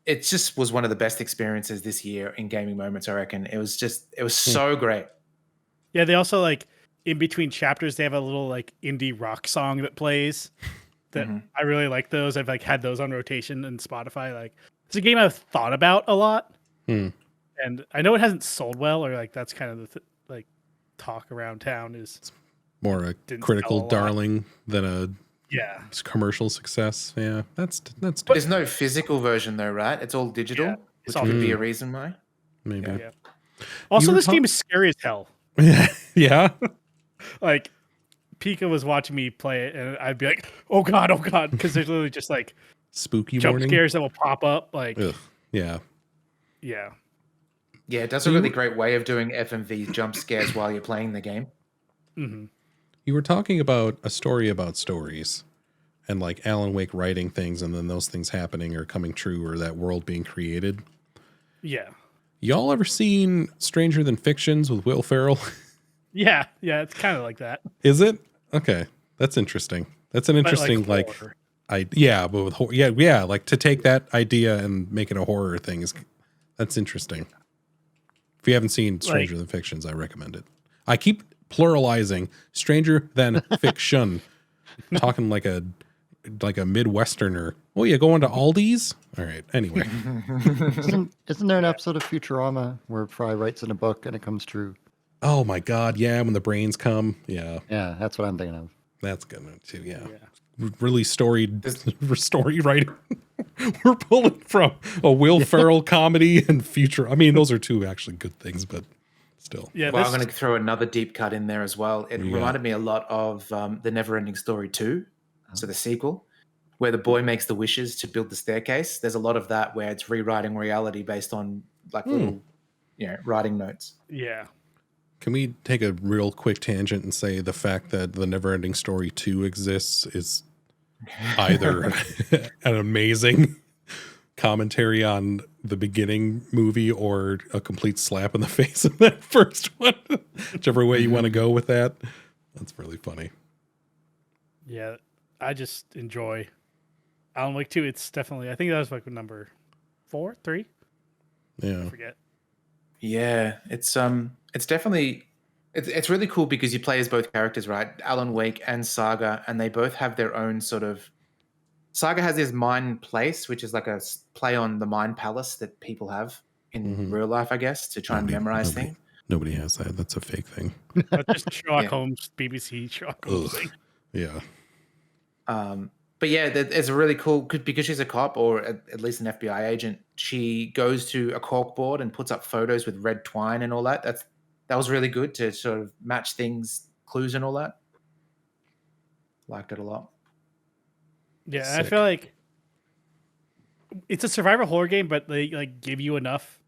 it just was one of the best experiences this year in gaming moments, I reckon. It was so great. Yeah, they also like in between chapters they have a little like indie rock song that plays that I really like those. I've like had those on rotation in Spotify. Like it's a game I've thought about a lot. And I know it hasn't sold well, or like that's kind of the like talk around town is it's more a critical darling than a commercial success. Yeah, that's but there's no physical version though, right? It's all digital, which could be a reason why. Maybe. Yeah. Also, this game is scary as hell. Yeah. Like Pika was watching me play it and I'd be like, oh god, because there's literally just like spooky jump warning scares that will pop up. Like yeah, it does a really great way of doing FMV jump scares while you're playing the game. You were talking about a story about stories and like Alan Wake writing things and then those things happening or coming true or that world being created. Y'all ever seen Stranger Than Fictions with Will Ferrell? Yeah, it's kind of like that. Is it? Okay, that's interesting. That's an interesting but with horror. Yeah, like to take that idea and make it a horror thing that's interesting. If you haven't seen Stranger Than Fictions, I recommend it. I keep pluralizing Stranger Than Fiction, talking like a Midwesterner. Oh yeah, going to Aldi's. All right. Anyway, isn't there an episode of Futurama where Fry writes in a book and it comes true? Oh my God! Yeah, when the brains come. Yeah, that's what I'm thinking of. That's good too. Yeah. Really story writing. We're pulling from a Will Ferrell comedy and future. I mean, those are two actually good things, but still. Yeah. Well, I'm going to throw another deep cut in there as well. It reminded me a lot of the Neverending Story 2, so the sequel, where the boy makes the wishes to build the staircase. There's a lot of that where it's rewriting reality based on like little, writing notes. Yeah. Can we take a real quick tangent and say the fact that the Neverending Story 2 exists is either an amazing commentary on the beginning movie or a complete slap in the face of that first one? Whichever way you want to go with that. That's really funny. Yeah, I just enjoy Alan Wake 2. It's definitely, I think that was like number 4, 3. Yeah. I forget. Yeah, it's definitely it's really cool because you play as both characters, right? Alan Wake and Saga, and they both have their own sort of. Saga has this mind place, which is like a play on the mind palace that people have in real life, I guess, to try and memorize things. Nobody has that. That's a fake thing. That's just Sherlock Holmes, BBC Sherlock Holmes thing. Yeah. But yeah, it's a really cool because she's a cop or at least an FBI agent. She goes to a corkboard and puts up photos with red twine and all that. That was really good to sort of match things, clues and all that. Liked it a lot. Yeah, sick. I feel like it's a survival horror game, but they like give you enough,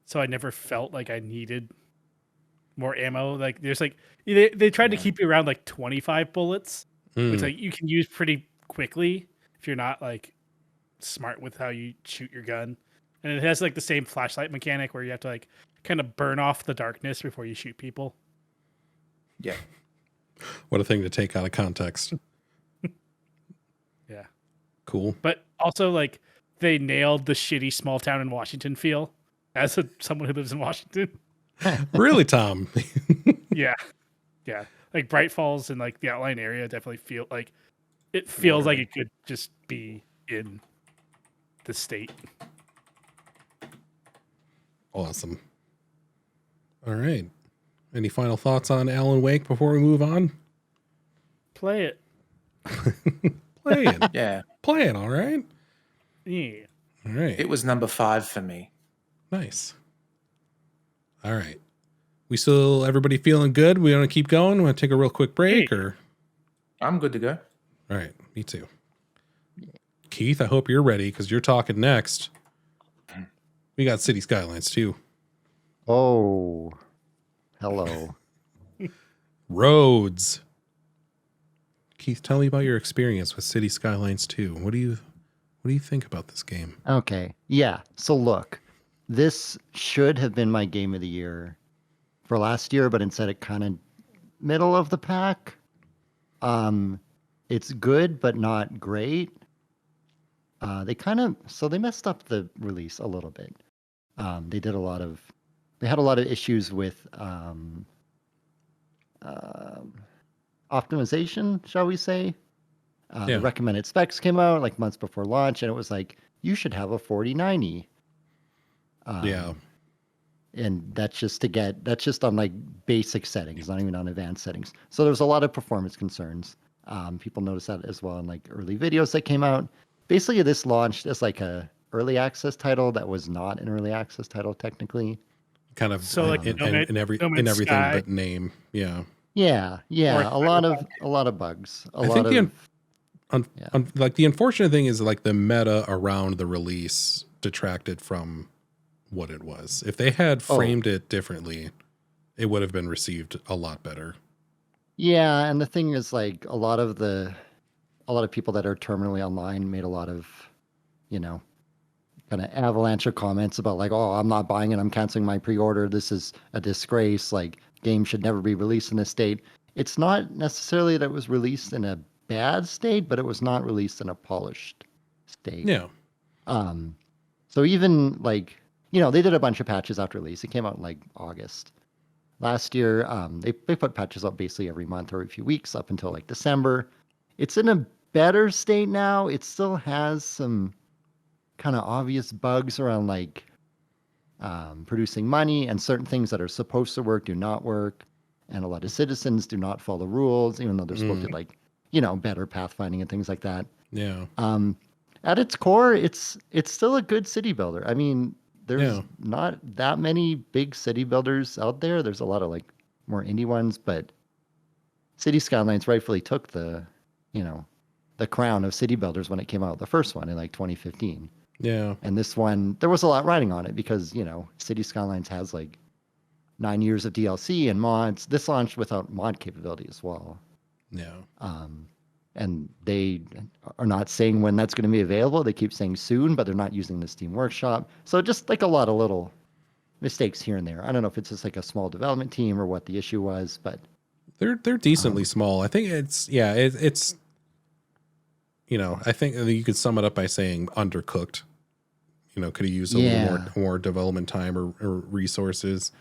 so I never felt like I needed more ammo. Like there's like they tried to keep you around like 25 bullets, which like you can use pretty quickly if you're not like smart with how you shoot your gun. And it has like the same flashlight mechanic where you have to like kind of burn off the darkness before you shoot people. Yeah. What a thing to take out of context. Yeah. Cool. But also like they nailed the shitty small town in Washington feel as someone who lives in Washington. Really, Tom? Yeah. Yeah. Like Bright Falls and like the outlying area definitely feel like it feels like it could just be in the state. Awesome. All right. Any final thoughts on Alan Wake before we move on? Play it. Play it. Yeah. Play it, all right? Yeah. All right. It was number 5 for me. Nice. All right. Everybody feeling good? We want to keep going? Want to take a real quick break or? I'm good to go. All right. Me too. Keith, I hope you're ready because you're talking next. We got City Skylines 2. Oh, hello. Roads. Keith, tell me about your experience with City Skylines 2. What do you think about this game? Okay. Yeah. So look, this should have been my game of the year for last year, but instead it kind of middle of the pack. It's good, but not great. They messed up the release a little bit. They had a lot of issues with optimization, shall we say. The recommended specs came out like months before launch, and it was like, you should have a 4090. And that's just on like basic settings, not even on advanced settings. So there's a lot of performance concerns. People noticed that as well in like early videos that came out. Basically, this launched as like a early access title that was not an early access title technically. Kind of So like in everything Sky. but name. Yeah. Yeah. A lot of bugs. Like the unfortunate thing is like the meta around the release detracted from what it was. If they had framed it differently, it would have been received a lot better. Yeah, and the thing is like a lot of people that are terminally online made a lot of, kind of avalanche of comments about like, oh, I'm not buying it, I'm canceling my pre-order, this is a disgrace, like games should never be released in this state. It's not necessarily that it was released in a bad state, but it was not released in a polished state. Yeah. So even like, they did a bunch of patches after release. It came out in like August last year. They put patches out basically every month or a few weeks up until like December. It's in a better state now. It still has some kind of obvious bugs around like producing money, and certain things that are supposed to work do not work. And a lot of citizens do not follow the rules, even though they're supposed to like, better pathfinding and things like that. Yeah. At its core, it's still a good city builder. I mean, there's not that many big city builders out there. There's a lot of like more indie ones, but City Skylines rightfully took the crown of city builders when it came out, the first one in like 2015. Yeah. And this one, there was a lot riding on it because, City Skylines has like 9 years of DLC and mods. This launched without mod capability as well. Yeah. And they are not saying when that's going to be available. They keep saying soon, but they're not using the Steam Workshop. So just like a lot of little mistakes here and there. I don't know if it's just like a small development team or what the issue was, but they're decently small. I think it's I think you could sum it up by saying undercooked. Could have used a little more development time or resources.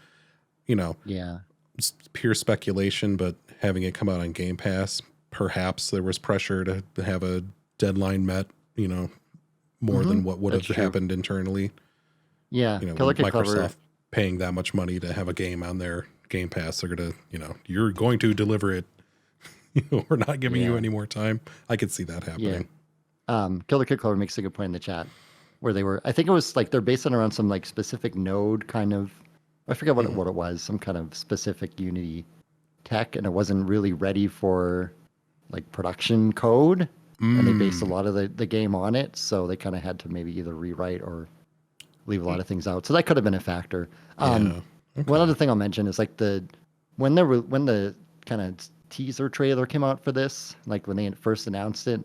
Pure speculation, but having it come out on Game Pass, perhaps there was pressure to have a deadline met, more than what would have happened internally. Yeah. Microsoft paying that much money to have a game on their Game Pass, they're going to, you're going to deliver it. We're not giving you any more time. I could see that happening. Killer Kid Clover makes a good point in the chat where I think it was like they're based on around some like specific node kind of, I forget what it was, some kind of specific Unity tech, and it wasn't really ready for like production code, and they based a lot of the game on it, so they kind of had to maybe either rewrite or leave a lot of things out. So that could have been a factor. One other thing I'll mention is like when the kind of teaser trailer came out for this, like when they first announced it,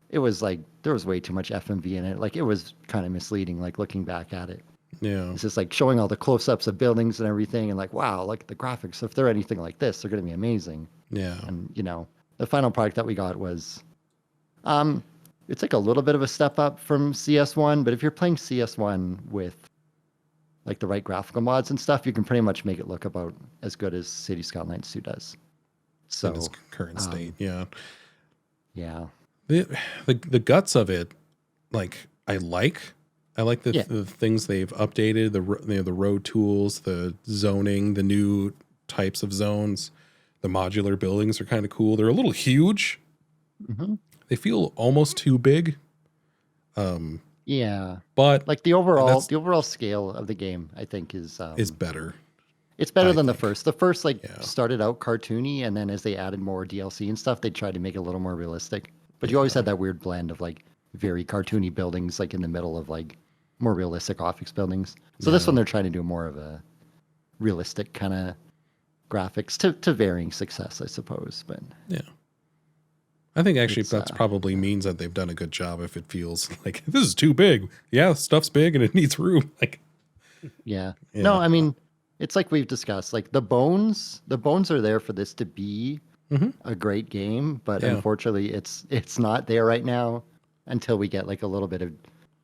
it was like there was way too much FMV in it. Like it was kind of misleading, like looking back at it. Yeah. It's just like showing all the close-ups of buildings and everything, and like, wow, like the graphics, if they're anything like this, they're going to be amazing. Yeah. And the final product that we got was it's like a little bit of a step up from CS1, but if you're playing CS1 with like the right graphical mods and stuff, you can pretty much make it look about as good as City Skylines 2 does. So in its current state. Yeah. The guts of it, like I like the things they've updated, the road tools, the zoning, the new types of zones, the modular buildings are kind of cool. They're a little huge. They feel almost too big. Yeah, but like the overall scale of the game, I think is better. It's better I than the think. first. The first Yeah. started out cartoony, and then as they added more DLC and stuff, they tried to make it a little more realistic. But you always had that weird blend of like very cartoony buildings, like in the middle of like more realistic office buildings. So this one they're trying to do more of a realistic kind of graphics to varying success, I suppose. But yeah, I think actually that's probably means that they've done a good job. If it feels like this is too big, yeah, stuff's big and it needs room. Like, yeah. No, I mean, it's like we've discussed. Like the bones are there for this to be a great game, but unfortunately, it's not there right now until we get like a little bit of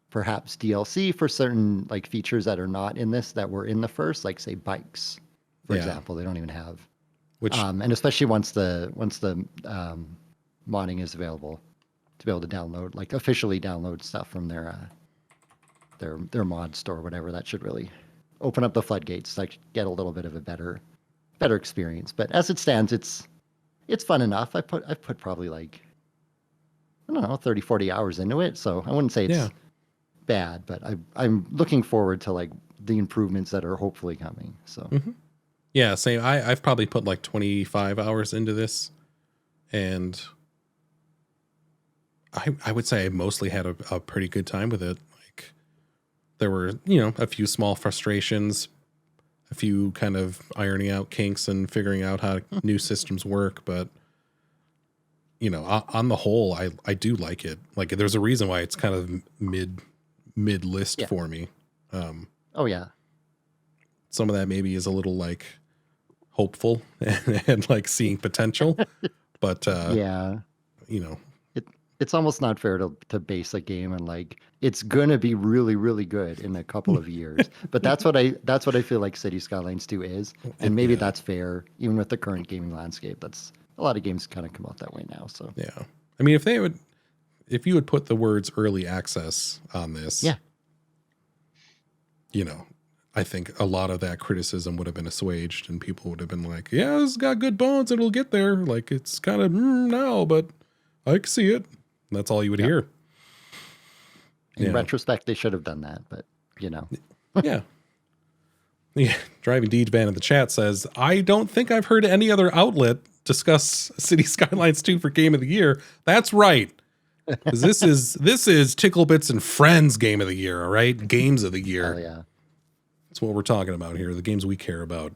perhaps DLC for certain like features that are not in this that were in the first, like say bikes, for example. They don't even have. Which and especially once the modding is available to be able to download, like officially download stuff from their mod store, whatever, that should really open up the floodgates, like get a little bit of a better experience. But as it stands, it's fun enough. I've put probably like, I don't know, 30, 40 hours into it. So I wouldn't say it's bad, but I'm looking forward to like the improvements that are hopefully coming. So yeah, same. I've probably put like 25 hours into this, and I would say I mostly had a pretty good time with it. Like there were, a few small frustrations, a few kind of ironing out kinks and figuring out how new systems work. But, on the whole, I do like it. Like there's a reason why it's kind of mid list for me. Oh yeah. Some of that maybe is a little like hopeful and like seeing potential, but it's almost not fair to base a game on like it's gonna be really, really good in a couple of years. But that's what I feel like City Skylines 2 is, and maybe that's fair even with the current gaming landscape. That's a lot of games kind of come out that way now. So yeah, I mean, if you would put the words early access on this, I think a lot of that criticism would have been assuaged, and people would have been like, "Yeah, this has got good bones, and it'll get there." Like it's kind of now, but I can see it. That's all you would hear. In retrospect, they should have done that, but yeah. Driving Deej Band in the chat says, "I don't think I've heard any other outlet discuss City Skylines 2 for Game of the Year." That's right. Because this is Ticklebits and Friends Game of the Year, all right? Games of the Year. Oh yeah. That's what we're talking about here. The games we care about.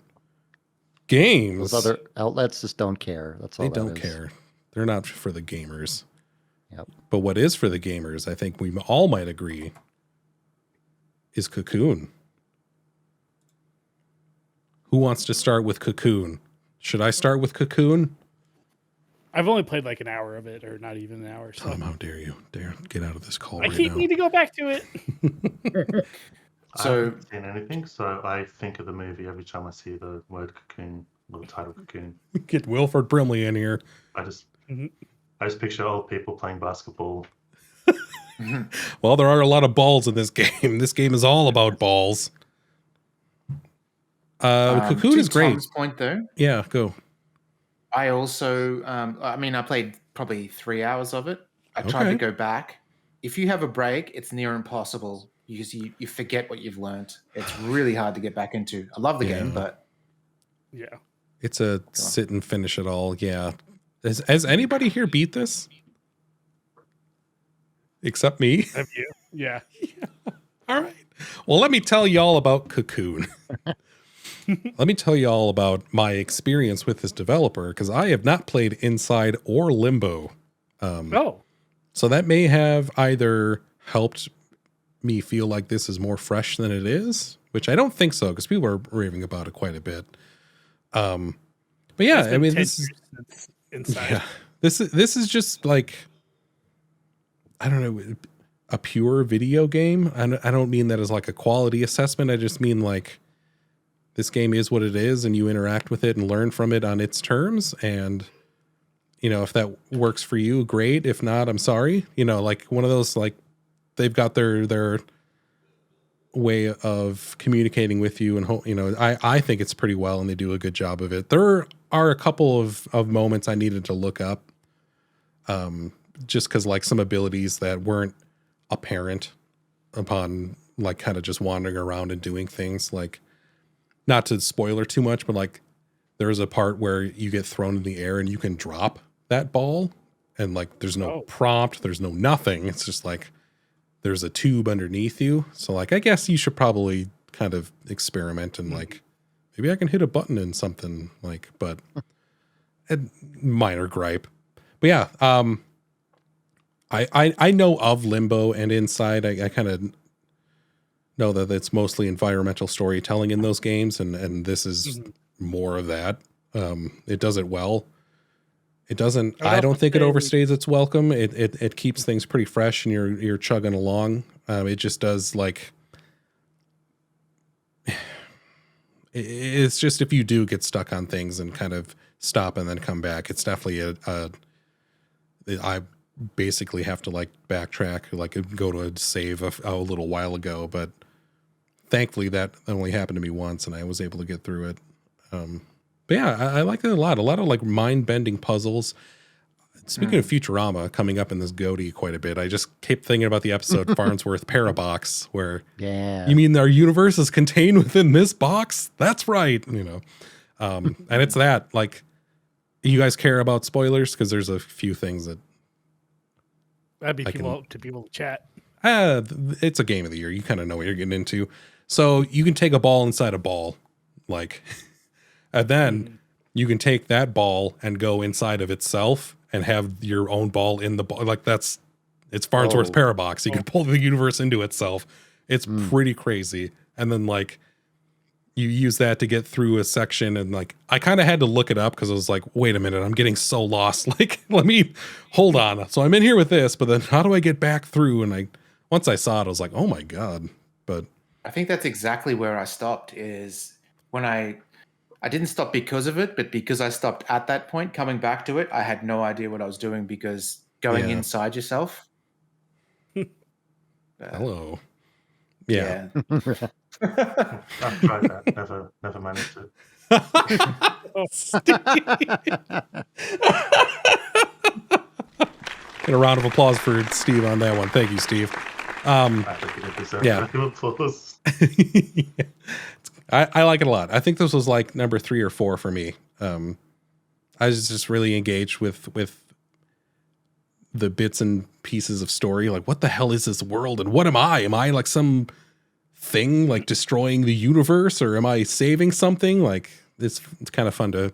Games. Those other outlets just don't care. That's all. They don't care. They're not for the gamers. Yep. But what is for the gamers, I think we all might agree, is Cocoon. Who wants to start with Cocoon? Should I start with Cocoon? I've only played like an hour of it, or not even an hour. So. Tom, how dare you? Get out of this call I need to go back to it. So, I haven't seen anything, so I think of the movie every time I see the word Cocoon, or the title Cocoon. Get Wilford Brimley in here. I just picture old people playing basketball. Well, there are a lot of balls in this game. This game is all about balls. Cocoon is great. Tom's point though. Yeah, go. I also, I played probably 3 hours of it. I tried to go back. If you have a break, it's near impossible because you forget what you've learned. It's really hard to get back into. I love the game, but it's a sit and finish it all. Yeah. Has anybody here beat this? Except me? Have you? Yeah. All right. Well, let me tell you all about Cocoon. Let me tell you all about my experience with this developer, because I have not played Inside or Limbo. So that may have either helped me feel like this is more fresh than it is, which I don't think so, because people are raving about it quite a bit. But yeah, I mean, this is Inside. Yeah, this is just like, I don't know, a pure video game. I don't mean that as like a quality assessment. I just mean like this game is what it is, and you interact with it and learn from it on its terms. And if that works for you, great. If not, I'm sorry. Like one of those, like they've got their way of communicating with you, and I think it's pretty well, and they do a good job of it. There are a couple of moments I needed to look up, just because like some abilities that weren't apparent upon like kind of just wandering around and doing things. Like, not to spoiler too much, but like there's a part where you get thrown in the air and you can drop that ball, and like there's no prompt, there's no nothing. It's just like there's a tube underneath you. So like I guess you should probably kind of experiment and like maybe I can hit a button in something like, but a minor gripe. But yeah, I know of Limbo and Inside. I kind of know that it's mostly environmental storytelling in those games, and this is more of that. It does it well. It doesn't. I don't think it overstays its welcome. It keeps things pretty fresh, and you're chugging along. It just does like. It's just if you do get stuck on things and kind of stop and then come back, it's definitely I basically have to like backtrack, like go to a save a little while ago, but thankfully that only happened to me once and I was able to get through it. But yeah, I like it a lot of like mind bending puzzles. Speaking of Futurama coming up in this Goty quite a bit, I just kept thinking about the episode Farnsworth Parabox, where you mean our universe is contained within this box? That's right. You know, and it's that like, you guys care about spoilers? Cause there's a few things that that'd be people to chat. It's a game of the year. You kind of know what you're getting into. So you can take a ball inside a ball, like, and then you can take that ball and go inside of itself and have your own ball in the ball. Like it's Farnsworth's Parabox. You can pull the universe into itself. It's pretty crazy. And then like you use that to get through a section. And like, I kind of had to look it up because I was like, wait a minute, I'm getting so lost. Like, let me hold on. So I'm in here with this, but then how do I get back through? And once I saw it, I was like, oh my God. But I think that's exactly where I stopped, is when I didn't stop because of it, but because I stopped at that point, coming back to it, I had no idea what I was doing, because going inside yourself. Hello. Yeah. I've tried that. Never managed it. Get a round of applause for Steve on that one. Thank you, Steve. I like it a lot. I think this was like number 3 or 4 for me. I was just really engaged with the bits and pieces of story. Like, what the hell is this world? And what am I? Am I like some thing like destroying the universe, or am I saving something? Like, it's kind of fun to,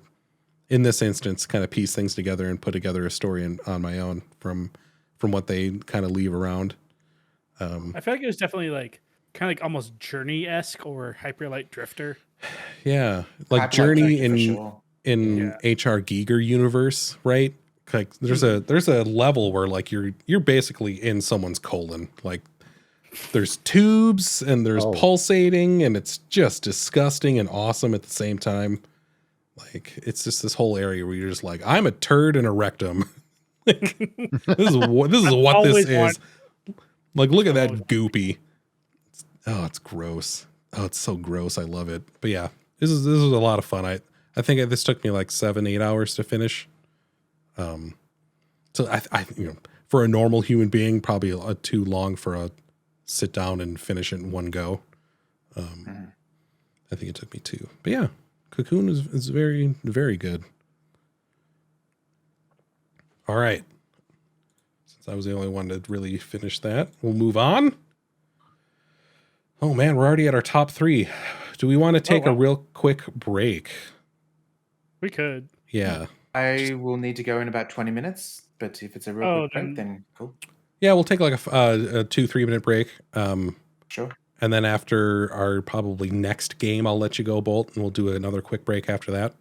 in this instance, kind of piece things together and put together a story on my own from what they kind of leave around. I feel like it was definitely like kind of like almost Journey-esque or Hyper Light Drifter. Yeah, like Journey in Yeah. H.R. Giger universe, right? Like there's a level where like you're basically in someone's colon. Like there's tubes and there's pulsating, and it's just disgusting and awesome at the same time. Like it's just this whole area where you're just like, I'm a turd in a rectum. Like, this is what this is. Like, look at that goopy. It's gross. Oh, it's so gross. I love it. But yeah, this is a lot of fun. I think this took me like 7-8 hours to finish. So I for a normal human being, probably too long for a sit down and finish it in one go. I think it took me 2. But yeah, Cocoon is very, very good. All right. Since I was the only one to really finish that, we'll move on. Oh man, we're already at our top 3. Do we want to take a real quick break? We could. Yeah. I will need to go in about 20 minutes, but if it's a real quick break, then cool. Yeah, we'll take like a 2-3 minute break. Sure. And then after our probably next game, I'll let you go, Bolt, and we'll do another quick break after that.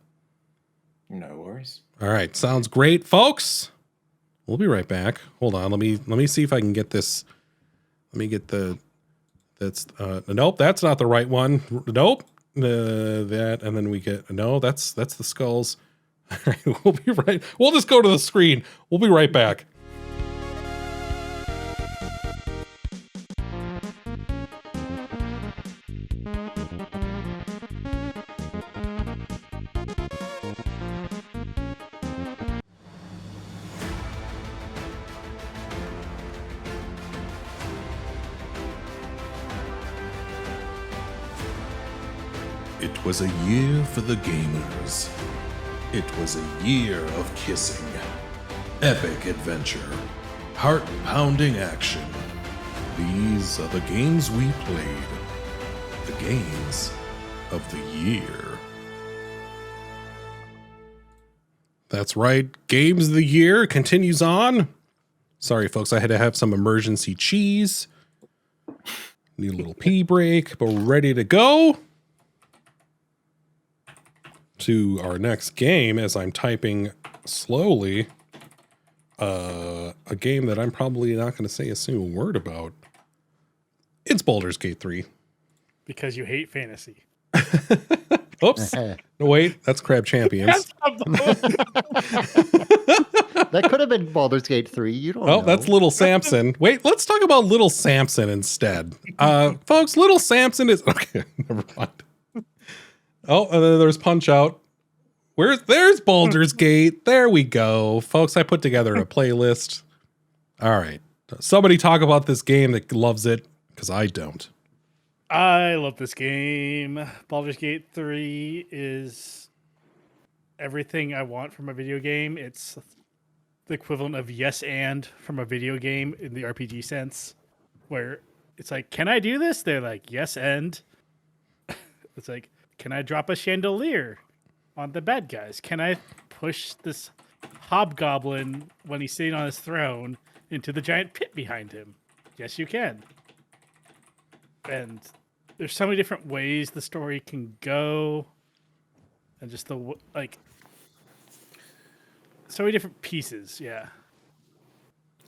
No worries. All right, sounds great, folks. We'll be right back. Hold on, let me see if I can get this. Let me get nope, that's not the right one. Nope, that, and then we get that's the skulls. All right, we'll be right. We'll just go to the screen. We'll be right back. It was a year for the gamers. It was a year of kissing, epic adventure, heart-pounding action. These are the games we played. The games of the year. That's right, Games of the Year continues on. Sorry, folks, I had to have some emergency cheese. Need a little pee break, but we're ready to go to our next game as I'm typing slowly. A game that I'm probably not going to say a single word about. It's Baldur's Gate 3. Because you hate fantasy. Oops. No, wait, that's Crab Champions. That could have been Baldur's Gate 3. You don't know. Oh, that's Little Samson. Wait, let's talk about Little Samson instead. Folks, Little Samson is... Okay, never mind. Oh, and then there's Punch Out. There's Baldur's Gate. There we go. Folks, I put together a playlist. All right. Somebody talk about this game that loves it, because I don't. I love this game. Baldur's Gate 3 is everything I want from a video game. It's the equivalent of yes and from a video game in the RPG sense, where it's like, can I do this? They're like, yes and. It's like, can I drop a chandelier on the bad guys? Can I push this hobgoblin when he's sitting on his throne into the giant pit behind him? Yes, you can. And there's so many different ways the story can go, and just so many different pieces. Yeah.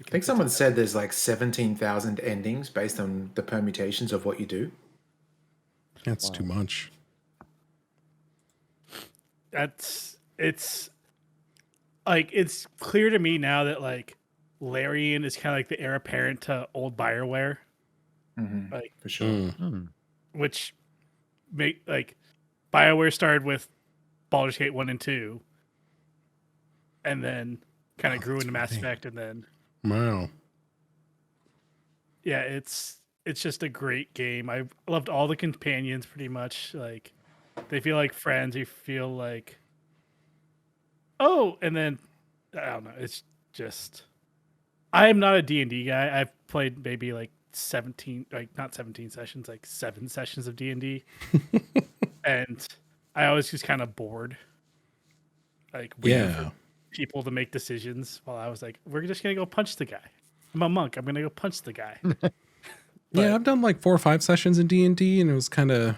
I think someone said there's like 17,000 endings based on the permutations of what you do. That's too much. It's clear to me now that like Larian is kind of like the heir apparent to old BioWare. Mm-hmm. Like, for sure. Mm. Which BioWare started with Baldur's Gate 1 and 2, and then kind of grew into Mass Effect, and then wow. Yeah, it's just a great game. I loved all the companions pretty much. Like, they feel like friends. You feel like, oh, and then I don't know. It's just, I am not a D&D guy. I've played maybe like 17, like not 17 sessions, like 7 sessions of D&D. And I always just kind of bored. Like, waiting for people to make decisions while I was like, we're just going to go punch the guy. I'm a monk. I'm going to go punch the guy. Yeah, I've done like 4 or 5 sessions in D&D, and it was kind of,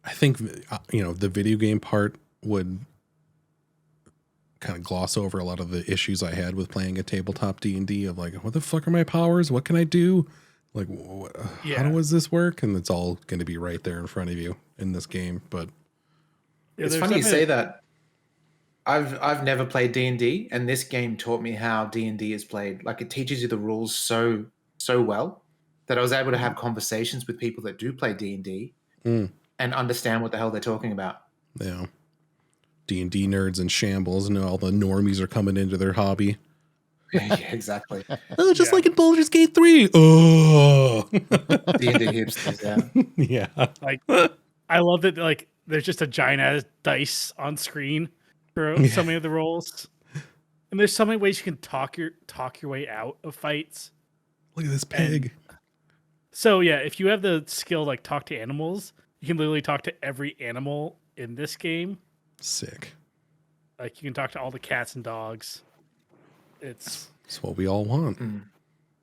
I think, the video game part would kind of gloss over a lot of the issues I had with playing a tabletop D&D of like, what the fuck are my powers? What can I do? Like, how does this work? And it's all going to be right there in front of you in this game. But it's funny you say that. I've never played D&D, and this game taught me how D&D is played. Like, it teaches you the rules so well that I was able to have conversations with people that do play D&D and understand what the hell they're talking about. Yeah. D&D nerds and shambles, and all the normies are coming into their hobby. Yeah, exactly. Just like in Baldur's Gate 3. Oh. D&D hipsters, yeah. Like, I love that, like, there's just a giant ass dice on screen for so many of the roles. And there's so many ways you can talk your way out of fights. Look at this pig. So yeah, if you have the skill like talk to animals, you can literally talk to every animal in this game. Sick. Like, you can talk to all the cats and dogs. It's what we all want.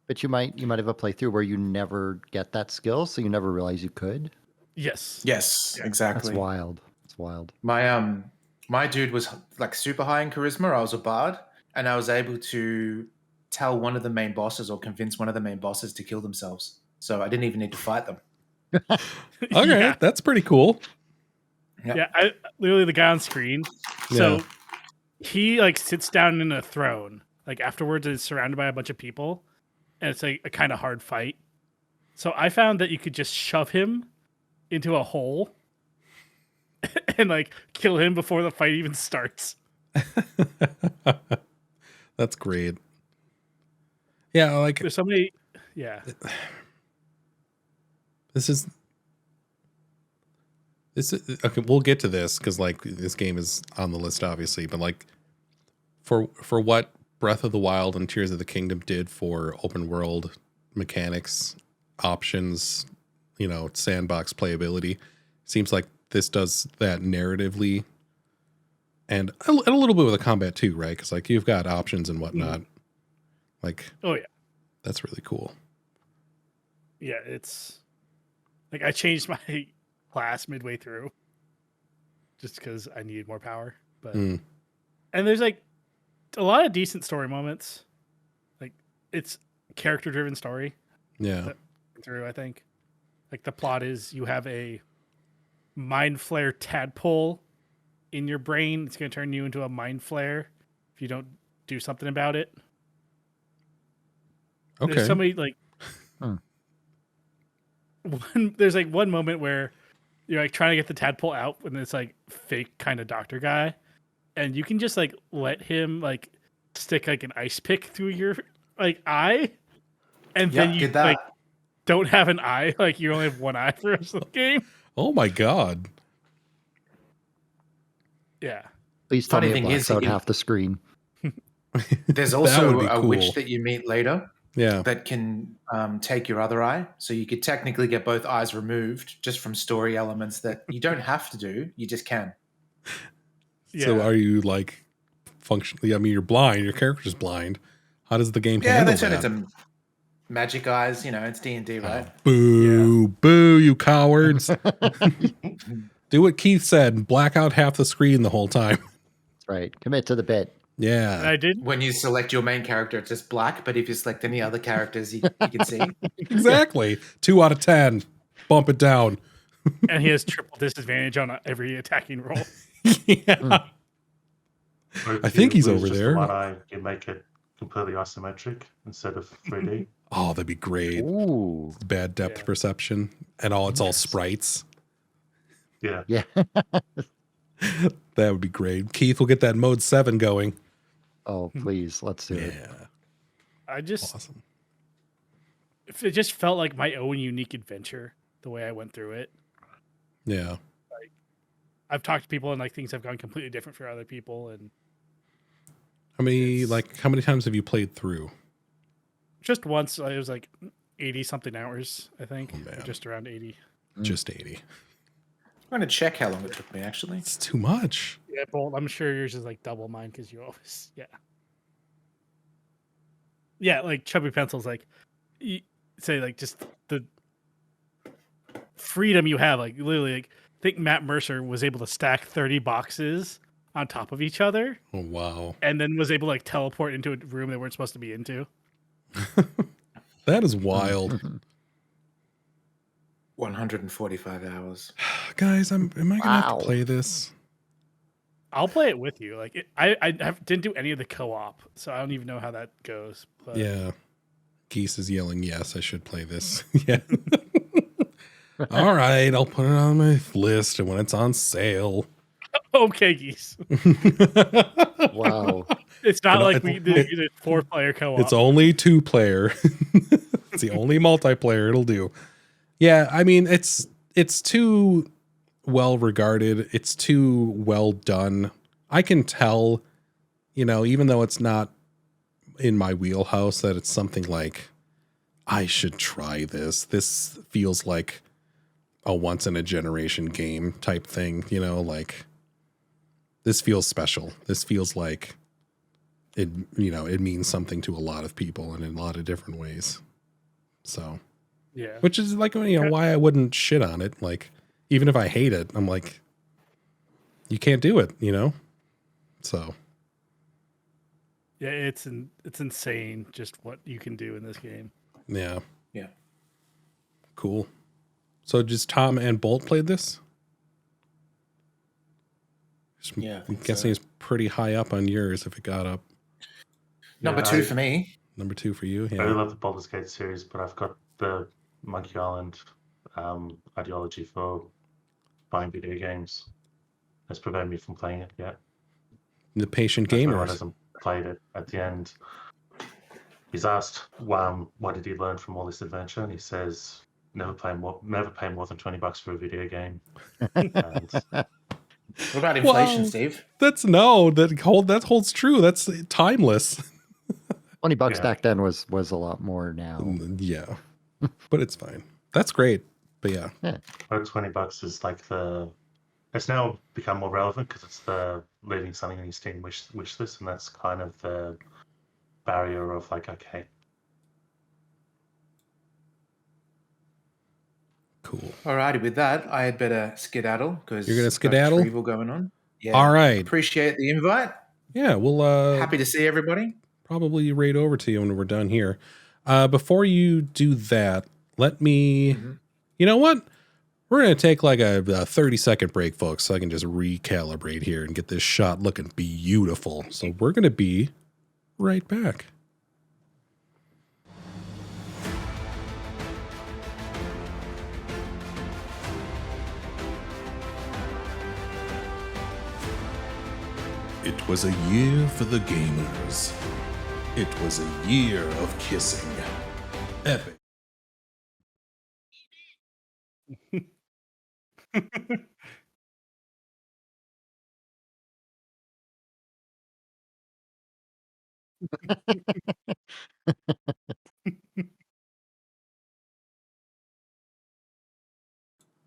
But you might have a playthrough where you never get that skill, so you never realize you could. Yes, exactly. That's wild. It's wild. My dude was like super high in charisma. I was a bard, and I was able to tell one of the main bosses or convince one of the main bosses to kill themselves. So I didn't even need to fight them. Okay, that's pretty cool. Yeah, literally the guy on screen. So he like sits down in a throne. Like, afterwards, is surrounded by a bunch of people, and it's like a kind of hard fight. So I found that you could just shove him into a hole and like kill him before the fight even starts. That's great. Yeah, like there's so many. Yeah, this is This is, okay, we'll get to this because like this game is on the list, obviously, but like for what Breath of the Wild and Tears of the Kingdom did for open world mechanics, options, sandbox playability, seems like this does that narratively and a little bit with the combat too, right? Because like you've got options and whatnot. Like, oh yeah, that's really cool. Yeah, it's like I changed my class midway through just because I needed more power. But and there's like a lot of decent story moments. Like it's character driven story. Yeah. Through I think. Like the plot is you have a mind flare tadpole in your brain. It's gonna turn you into a mind flare if you don't do something about it. Okay. There's somebody like there's like one moment where you're like trying to get the tadpole out when it's like fake kind of doctor guy, and you can just like let him like stick like an ice pick through your like eye, and then you like don't have an eye, like you only have one eye for the rest of the game. Oh my god. Yeah. Please tell me it blocks out half the screen. There's also a witch that you meet later. Yeah. That can take your other eye. So you could technically get both eyes removed just from story elements that you don't have to do. You just can. Yeah. So are you like functionally, I mean, you're blind. Your character's blind. How does the game handle that? Yeah, they turn into magic eyes. It's D&D, right? Boo. Boo, you cowards. Do what Keith said. Black out half the screen the whole time. That's right. Commit to the bit. Yeah. I did. When you select your main character, it's just black, but if you select any other characters, you can see. Exactly. 2 out of 10. Bump it down. And he has triple disadvantage on every attacking roll. Yeah. I think he's over there. One eye, you make it completely isometric instead of 3D. Oh, that'd be great. Ooh. Bad depth perception. And it's all sprites. Yeah. Yeah. That would be great. Keith will get that mode 7 going. Oh, please. Let's do it. I just awesome. It just felt like my own unique adventure the way I went through it. Yeah. Like I've talked to people and like things have gone completely different for other people. And how many times have you played through? Just once. It was like 80 something hours, I think. Just around 80. Just 80. I'm going to check how long it took me, actually. It's too much. Yeah, Bolt, I'm sure yours is like double mine because you always, Yeah, like Chubby Pencil's like, you say like just the freedom you have. Like literally, like I think Matt Mercer was able to stack 30 boxes on top of each other. Oh, wow. And then was able to like teleport into a room they weren't supposed to be into. That is wild. 145 hours. Guys, am I going to have to play this? I'll play it with you. Like I didn't do any of the co-op, so I don't even know how that goes. But... Yeah. Geese is yelling, yes, I should play this. Yeah. All right, I'll put it on my list and when it's on sale. Okay, Geese. Wow. It's not like we did 4-player co-op. It's only 2-player. It's the only multiplayer it'll do. Yeah, I mean, it's too well regarded. It's too well done. I can tell, even though it's not in my wheelhouse, that it's something like, I should try this. This feels like a once in a generation game type thing, like this feels special. This feels like it, it means something to a lot of people and in a lot of different ways. So, yeah, which is like, why I wouldn't shit on it. Like, even if I hate it, I'm like, you can't do it, So. Yeah, it's insane just what you can do in this game. Yeah. Yeah. Cool. So just Tom and Bolt played this? Yeah. I'm guessing it's pretty high up on yours if it got up. Number 2 for me. Number 2 for you. Yeah. I really love the Baldur's Gate series, but I've got the Monkey Island ideology for buying video games. Has prevented me from playing it yet. The patient gamer hasn't played it. At the end, he's asked, what did he learn from all this adventure? And he says, never pay more than $20 for a video game. And What about inflation, Well, Steve? That holds true. That's timeless. $20 Yeah. back then was a lot more now. Yeah, but it's fine. That's great. But yeah, but $20 is like it's now become more relevant because it's the leading something in your Steam wish list, and that's kind of the barrier of like, okay. cool. Alrighty, with that, I had better skedaddle because You're gonna skedaddle? retrieval going on. Yeah. All right. Appreciate the invite. Yeah, we'll Happy to see everybody. probably raid over to you when we're done here. Before you do that, let me. You know what? We're gonna take like a 30-second break, folks, so I can just recalibrate here and get this shot looking beautiful. So we're gonna be right back. It was a year for the gamers. It was a year of kissing. Epic.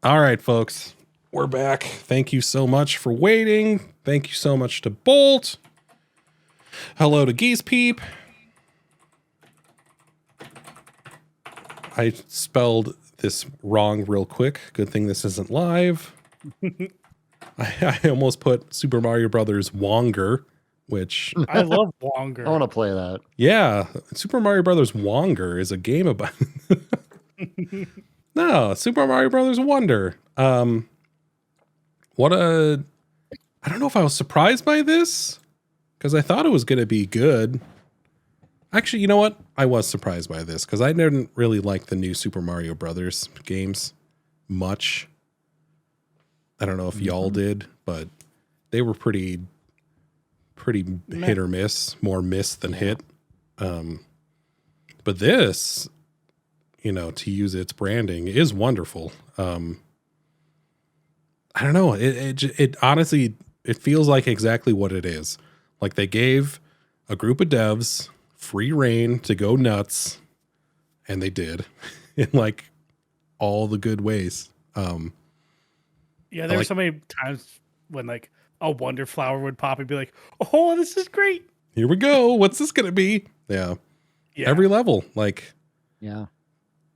All right, folks, we're back. Thank you so much for waiting. Thank you so much to Bolt. Hello to Geese Peep. I spelled this wrong real quick. Good thing this isn't live. I almost put Super Mario Brothers Wonger, which I love Wonger. I want to play that. yeah, Super Mario Brothers Wonger is a game about no, Super Mario Brothers Wonder. I don't know if I was surprised by this because I thought it was going to be good. Actually, you know what? I was surprised by this because I didn't really like the new Super Mario Brothers games much. I don't know if y'all did, but they were pretty hit or miss, more miss than hit. But this, you know, to use its branding is wonderful. I don't know. It honestly, it feels like exactly what it is. Like they gave a group of devs free reign to go nuts, and they did in like all the good ways. Yeah, there were so many times when like a Wonder Flower would pop and be like, "Oh, this is great." Here we go. What's this gonna be? Yeah. Every level, like Yeah.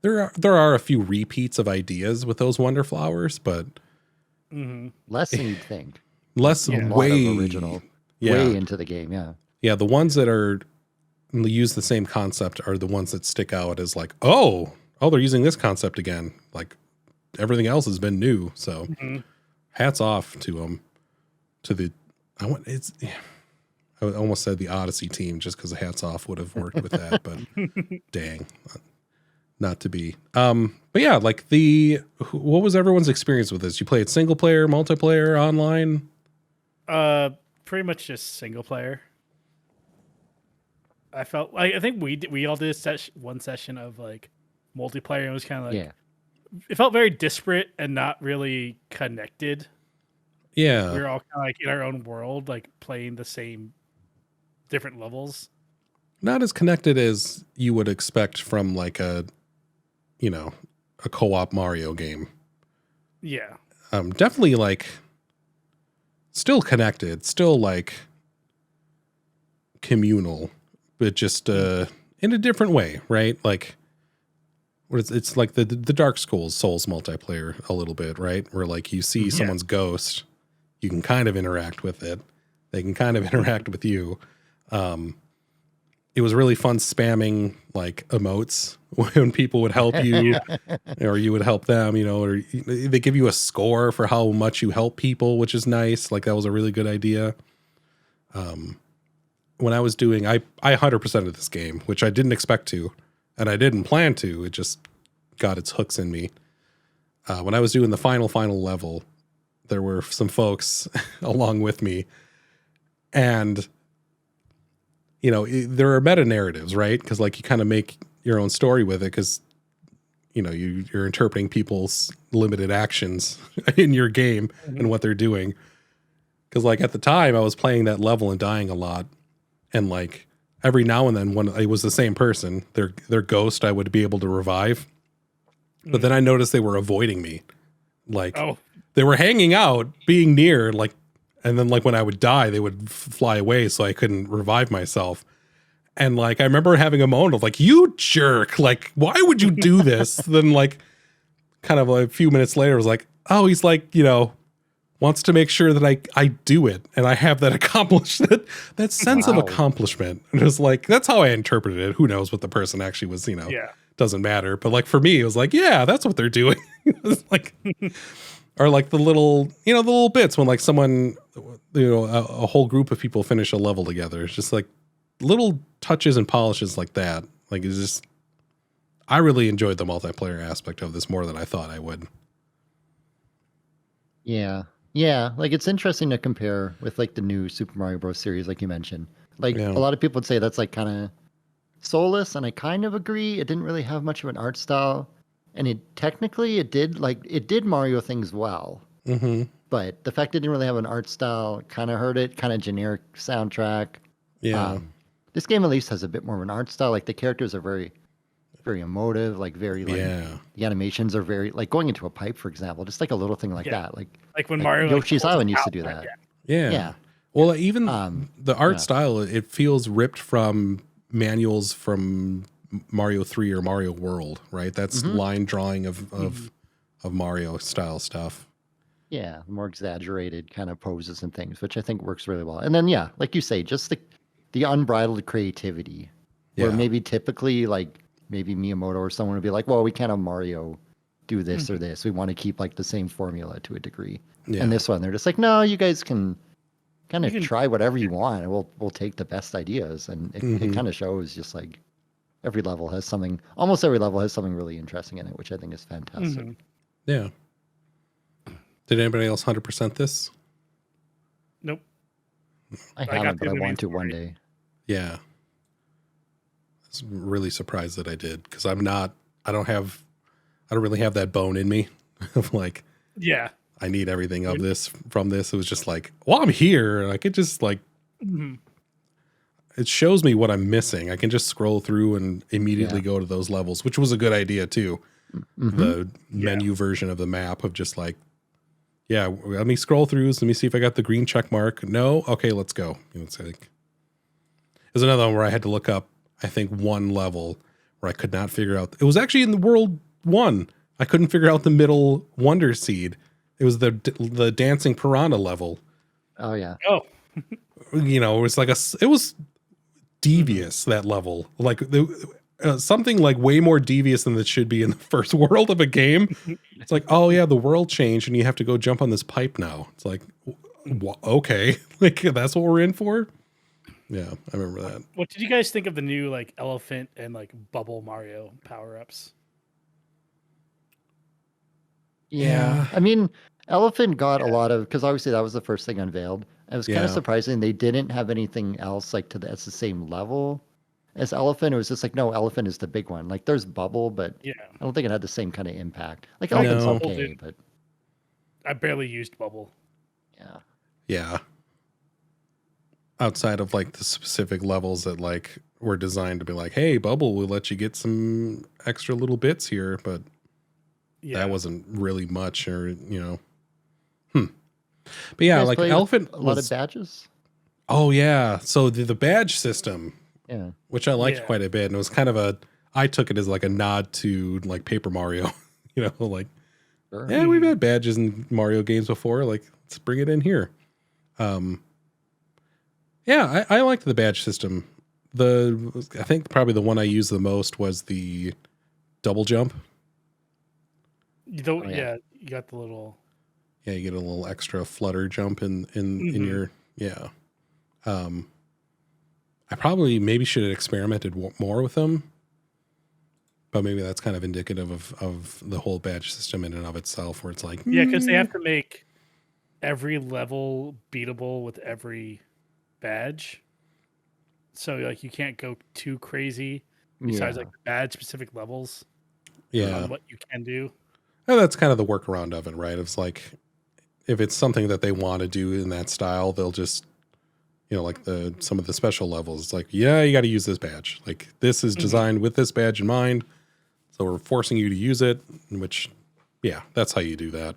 there are a few repeats of ideas with those Wonder Flowers, but Less than you'd think. less A lot way of original. Yeah. Way into the game, yeah. Yeah, the ones that use the same concept are the ones that stick out as like, oh, they're using this concept again. Like everything else has been new. So hats off to them. I almost said the Odyssey team just because the hats off would have worked with that, but dang, not to be. But yeah, like what was everyone's experience with this? You played single player, multiplayer, online? Pretty much just single player. I felt like I think we all did one session of like multiplayer. And it was kind of like it felt very disparate and not really connected. Yeah, we were all kind of like in our own world, like playing the same different levels. Not as connected as you would expect from like a co-op Mario game. Yeah. Definitely like still connected, still like communal, but just in a different way, right? Like it's like the Dark Souls multiplayer a little bit, right? Where like you see someone's ghost, you can kind of interact with it. They can kind of interact with you. It was really fun spamming like emotes when people would help you or you would help them, or they give you a score for how much you help people, which is nice. Like that was a really good idea. When I was doing, I 100% of this game, which I didn't expect to, and I didn't plan to, it just got its hooks in me. When I was doing the final level, there were some folks along with me, and there are meta narratives, right? Because like you kind of make your own story with it, because you're interpreting people's limited actions in your game and what they're doing. Because like at the time I was playing that level and dying a lot, and like every now and then when it was the same person, their ghost I would be able to revive, but then I noticed they were avoiding me, like they were hanging out, being near, like, and then like when I would die, they would fly away, so I couldn't revive myself. And like I remember having a moment of like, you jerk, like why would you do this? Then like kind of a few minutes later, I was like, oh, he's like, wants to make sure that I do it, and I have that accomplished, that sense of accomplishment. And it was like, that's how I interpreted it. Who knows what the person actually was, doesn't matter. But like for me, it was like, yeah, that's what they're doing. It was like, or like the little bits when like someone, a whole group of people finish a level together. It's just like little touches and polishes like that. Like it's just, I really enjoyed the multiplayer aspect of this more than I thought I would. Yeah. Yeah, like it's interesting to compare with like the new Super Mario Bros. Series, like you mentioned. Like a lot of people would say that's like kind of soulless, and I kind of agree. It didn't really have much of an art style, and it did Mario things well. Mm-hmm. But the fact it didn't really have an art style kind of hurt it. Kind of generic soundtrack. Yeah. This game at least has a bit more of an art style. Like the characters are very, very emotive. Like very like the animations are very like going into a pipe, for example. Just like a little thing like that. Like when Mario Yoshi's Island used to do that. Yeah. Well, even the art style, it feels ripped from manuals from Mario 3 or Mario World, right? That's line drawing of Mario style stuff. Yeah, more exaggerated kind of poses and things, which I think works really well. And then, yeah, like you say, just the unbridled creativity, where maybe typically, like maybe Miyamoto or someone would be like, well, we can't have Mario do this or this. We want to keep like the same formula to a degree. Yeah. And this one, they're just like, no, you guys can kind of try whatever you want, and we'll take the best ideas. And it kind of shows just like almost every level has something really interesting in it, which I think is fantastic. Yeah. Did anybody else 100% this? Nope. I haven't, but I want to one day. Yeah. I was really surprised that I did, because I don't really have that bone in me of like, I need everything of this from this. It was just like, well, I'm here. Like it just like, it shows me what I'm missing. I can just scroll through and immediately go to those levels, which was a good idea too. The menu version of the map of just like, let me scroll through. Let me see if I got the green check mark. No. Okay, let's go. It's like, there's another one where I had to look up, I think, one level where I could not figure out. It was actually in the World 1. I couldn't figure out the middle Wonder Seed. It was the dancing piranha level. Oh yeah. Oh. It was like it was devious, that level. Like something like way more devious than that should be in the first world of a game. It's like, oh yeah, the world changed and you have to go jump on this pipe now. It's like, okay, like that's what we're in for. Yeah, I remember that. What did you guys think of the new like elephant and like bubble Mario power-ups? Yeah. I mean, Elephant got a lot of, because obviously that was the first thing unveiled. It was kind of surprising they didn't have anything else like that's the same level as Elephant. It was just like, no, Elephant is the big one. Like there's Bubble, but I don't think it had the same kind of impact. Like Elephant's okay, but I barely used Bubble. Yeah. Yeah. Outside of like the specific levels that like were designed to be like, hey, Bubble will let you get some extra little bits here, but that wasn't really much, or But yeah, like Elephant a lot of badges. Oh yeah, so the badge system, which I liked quite a bit, and it was kind of I took it as like a nod to like Paper Mario, like we've had badges in Mario games before, like let's bring it in here. I liked the badge system. I think probably the one I used the most was the double jump. You got the little. Yeah, you get a little extra flutter jump in your I probably maybe should have experimented more with them, but maybe that's kind of indicative of the whole badge system in and of itself, where it's like because they have to make every level beatable with every badge, so like you can't go too crazy besides like badge specific levels. on what you can do. And that's kind of the workaround of it, right? It's like, if it's something that they want to do in that style, they'll just, like some of the special levels. It's like, yeah, you got to use this badge. Like, this is designed with this badge in mind. So we're forcing you to use it, which, yeah, that's how you do that.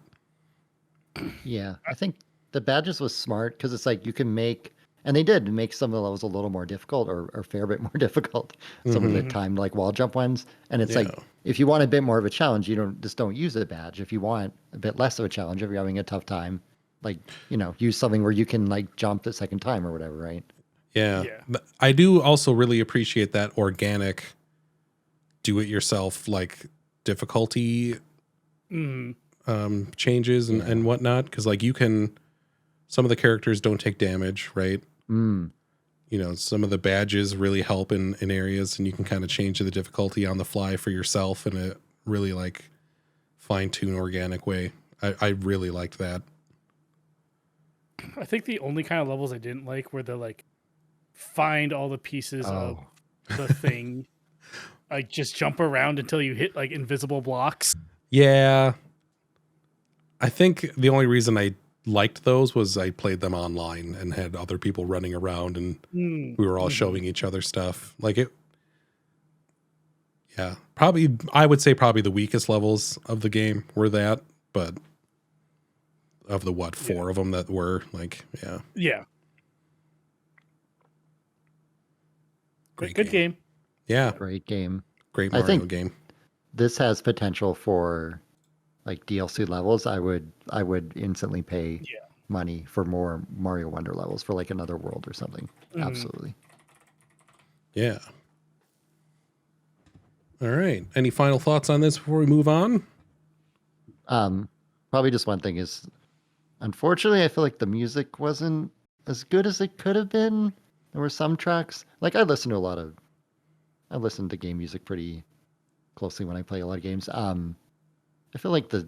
Yeah, I think the badges was smart because it's like you can make, and they did make some of the levels a little more difficult or a fair bit more difficult. Some of the timed like wall jump ones. And it's like, if you want a bit more of a challenge, you don't use a badge. If you want a bit less of a challenge, if you're having a tough time, like, use something where you can like jump the second time or whatever, right? Yeah. But I do also really appreciate that organic do-it-yourself like difficulty changes and whatnot. Because like some of the characters don't take damage, right? Some of the badges really help in areas, and you can kind of change the difficulty on the fly for yourself in a really like fine-tune organic way. I really liked that. I think the only kind of levels I didn't like were the like find all the pieces of the thing, like just jump around until you hit like invisible blocks. Yeah. I think the only reason I liked those was I played them online and had other people running around, and we were all showing each other stuff. Like it. Yeah, I would say probably the weakest levels of the game were that, but of the 4 of them that were like, Yeah. Great Good game. Yeah. Great game. Great Mario game. This has potential for like DLC levels. I would instantly pay money for more Mario Wonder levels for like another world or something. Absolutely. Yeah. All right. Any final thoughts on this before we move on? Probably just one thing is, unfortunately, I feel like the music wasn't as good as it could have been. There were some tracks, like I listen to game music pretty closely when I play a lot of games. I feel like the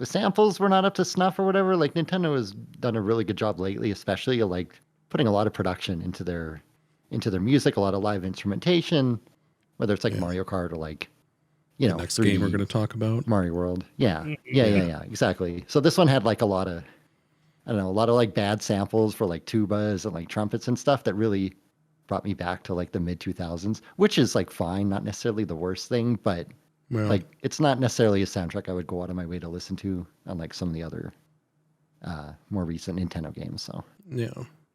samples were not up to snuff or whatever. Like Nintendo has done a really good job lately, especially like putting a lot of production into their music, a lot of live instrumentation, whether it's like Mario Kart or like, the next game we're going to talk about, Mario World. Yeah, exactly. So this one had like a lot of like bad samples for like tubas and like trumpets and stuff that really brought me back to like the mid 2000s, which is like fine, not necessarily the worst thing, but like it's not necessarily a soundtrack I would go out of my way to listen to, unlike some of the other more recent Nintendo games. So yeah,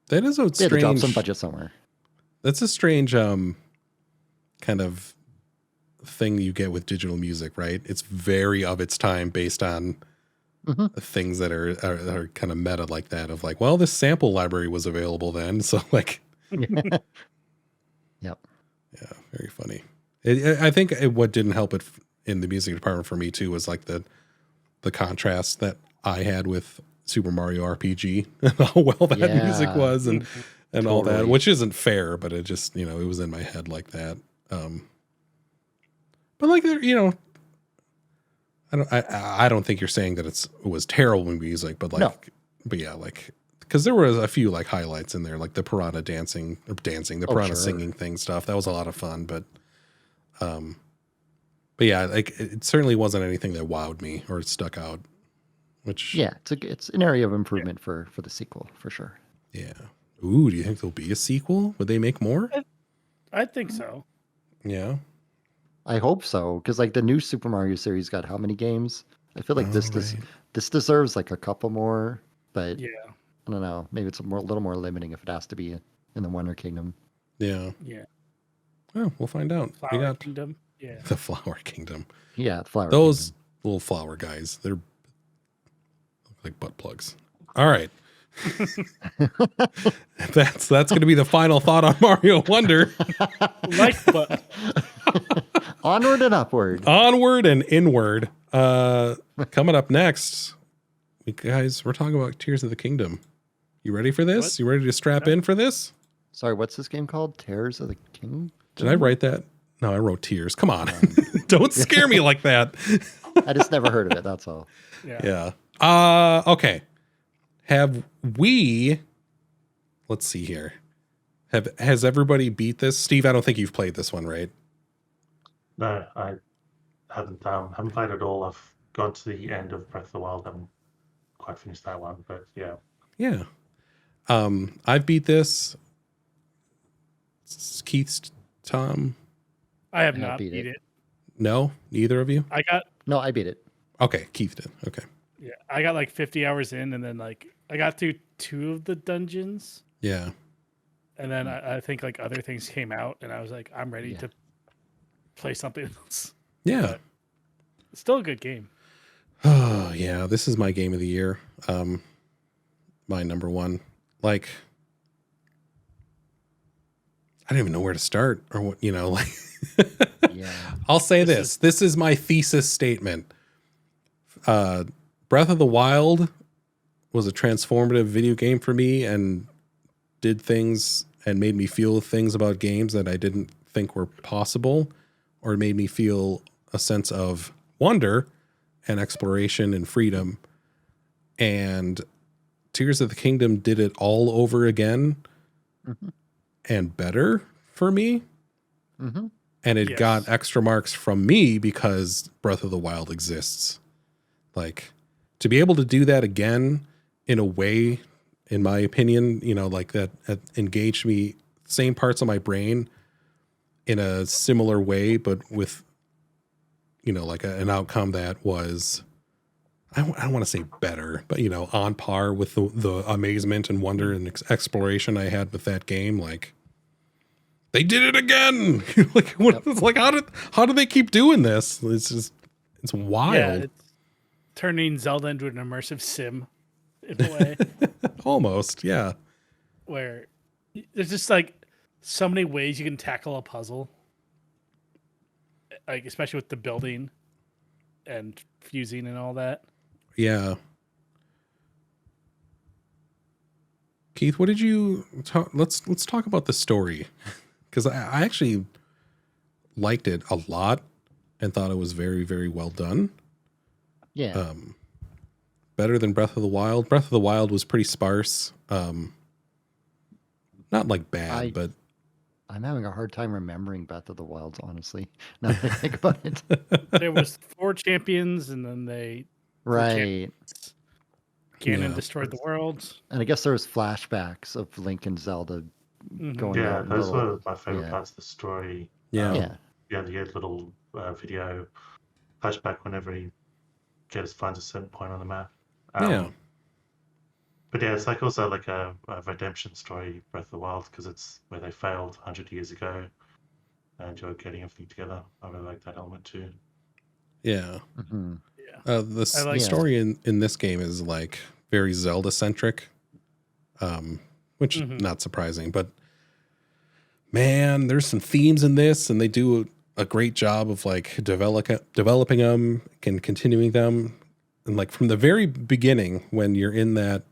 that is a strange. They had to drop some budget somewhere. That's a strange kind of thing you get with digital music, right? It's very of its time, based on things that are kind of meta like that. Of like, well, this sample library was available then, so like, Yep. Yeah, very funny. I think what didn't help it in the music department for me too was like the contrast that I had with Super Mario RPG and how well that music was and all that, which isn't fair, but it just, it was in my head like that. But like, I don't think you're saying that it was terrible music, but like, no. But yeah, like, because there was a few like highlights in there, like the piranha the piranha singing thing stuff. That was a lot of fun, but yeah, like it certainly wasn't anything that wowed me or stuck out. Which it's an area of improvement for the sequel for sure. Yeah. Ooh, do you think there'll be a sequel? Would they make more? I think so. Yeah. I hope so, because like the new Super Mario series got how many games? I feel like this deserves like a couple more, but I don't know. Maybe it's a little more limiting if it has to be in the Wonder Kingdom. Yeah. Yeah. Well, we'll find out. Flower Kingdom. Yeah. The Flower Kingdom. Yeah, Those little flower guys, they're like butt plugs. All right. That's going to be the final thought on Mario Wonder. Onward and upward. Onward and inward. Coming up next, we're talking about Tears of the Kingdom. You ready for this? What? You ready to strap in for this? Sorry, what's this game called? Tears of the Kingdom? Did I write that? No, I wrote Tears. Come on. Don't scare me like that. I just never heard of it, that's all. Yeah. Okay. Have we, let's see here. Has everybody beat this? Steve, I don't think you've played this one, right? No, I haven't played it all. I've got to the end of Breath of the Wild. Haven't quite finished that one, but yeah. Yeah. I've beat this. Keith's Tom. I have I not beat beat it. it. No, neither of you. No, I beat it. Okay, Keith did. Okay. Yeah, I got like 50 hours in, and then like I got through 2 of the dungeons, Yeah. and then I think like other things came out, and I was like, I'm ready Yeah. to play something else. Yeah. But it's still a good game. Oh yeah, this is my game of the year. My number one. Like, I don't even know where to start or what, like. Yeah. I'll say this. This is my thesis statement. Breath of the Wild was a transformative video game for me and did things and made me feel things about games that I didn't think were possible, or made me feel a sense of wonder and exploration and freedom. And Tears of the Kingdom did it all over again and better for me. Mm-hmm. And it got extra marks from me because Breath of the Wild exists. Like, to be able to do that again in a way, in my opinion, like that engaged me, same parts of my brain in a similar way, but with, like an outcome that was, I don't want to say better, but, on par with the amazement and wonder and exploration I had with that game. Like, they did it again. Like, what? It's like, how do they keep doing this? It's wild. Yeah, it's turning Zelda into an immersive sim in a way. Almost, yeah. Where there's just like so many ways you can tackle a puzzle, like especially with the building and fusing and all that. Yeah. Keith, what did you talk? Let's talk about the story, because I actually liked it a lot and thought it was very, very well done. Yeah. Better than Breath of the Wild. Breath of the Wild was pretty sparse. Not like bad, but I'm having a hard time remembering Breath of the Wilds, honestly. Now that I think about it. There was 4 champions, and then they Right. Ganon destroyed the world. And I guess there was flashbacks of Link and Zelda going Yeah, out. those were my favorite parts of the story. Yeah. Yeah, the little video flashback whenever he finds a certain point on the map. Yeah. But yeah, it's like also like a redemption story, Breath of the Wild, because it's where they failed 100 years ago and you're getting everything together. I really like that element too. Yeah. Mm-hmm. The story in this game is like very Zelda centric, which not surprising, but man, there's some themes in this, and they do a great job of like developing them and continuing them. And like from the very beginning, when you're in that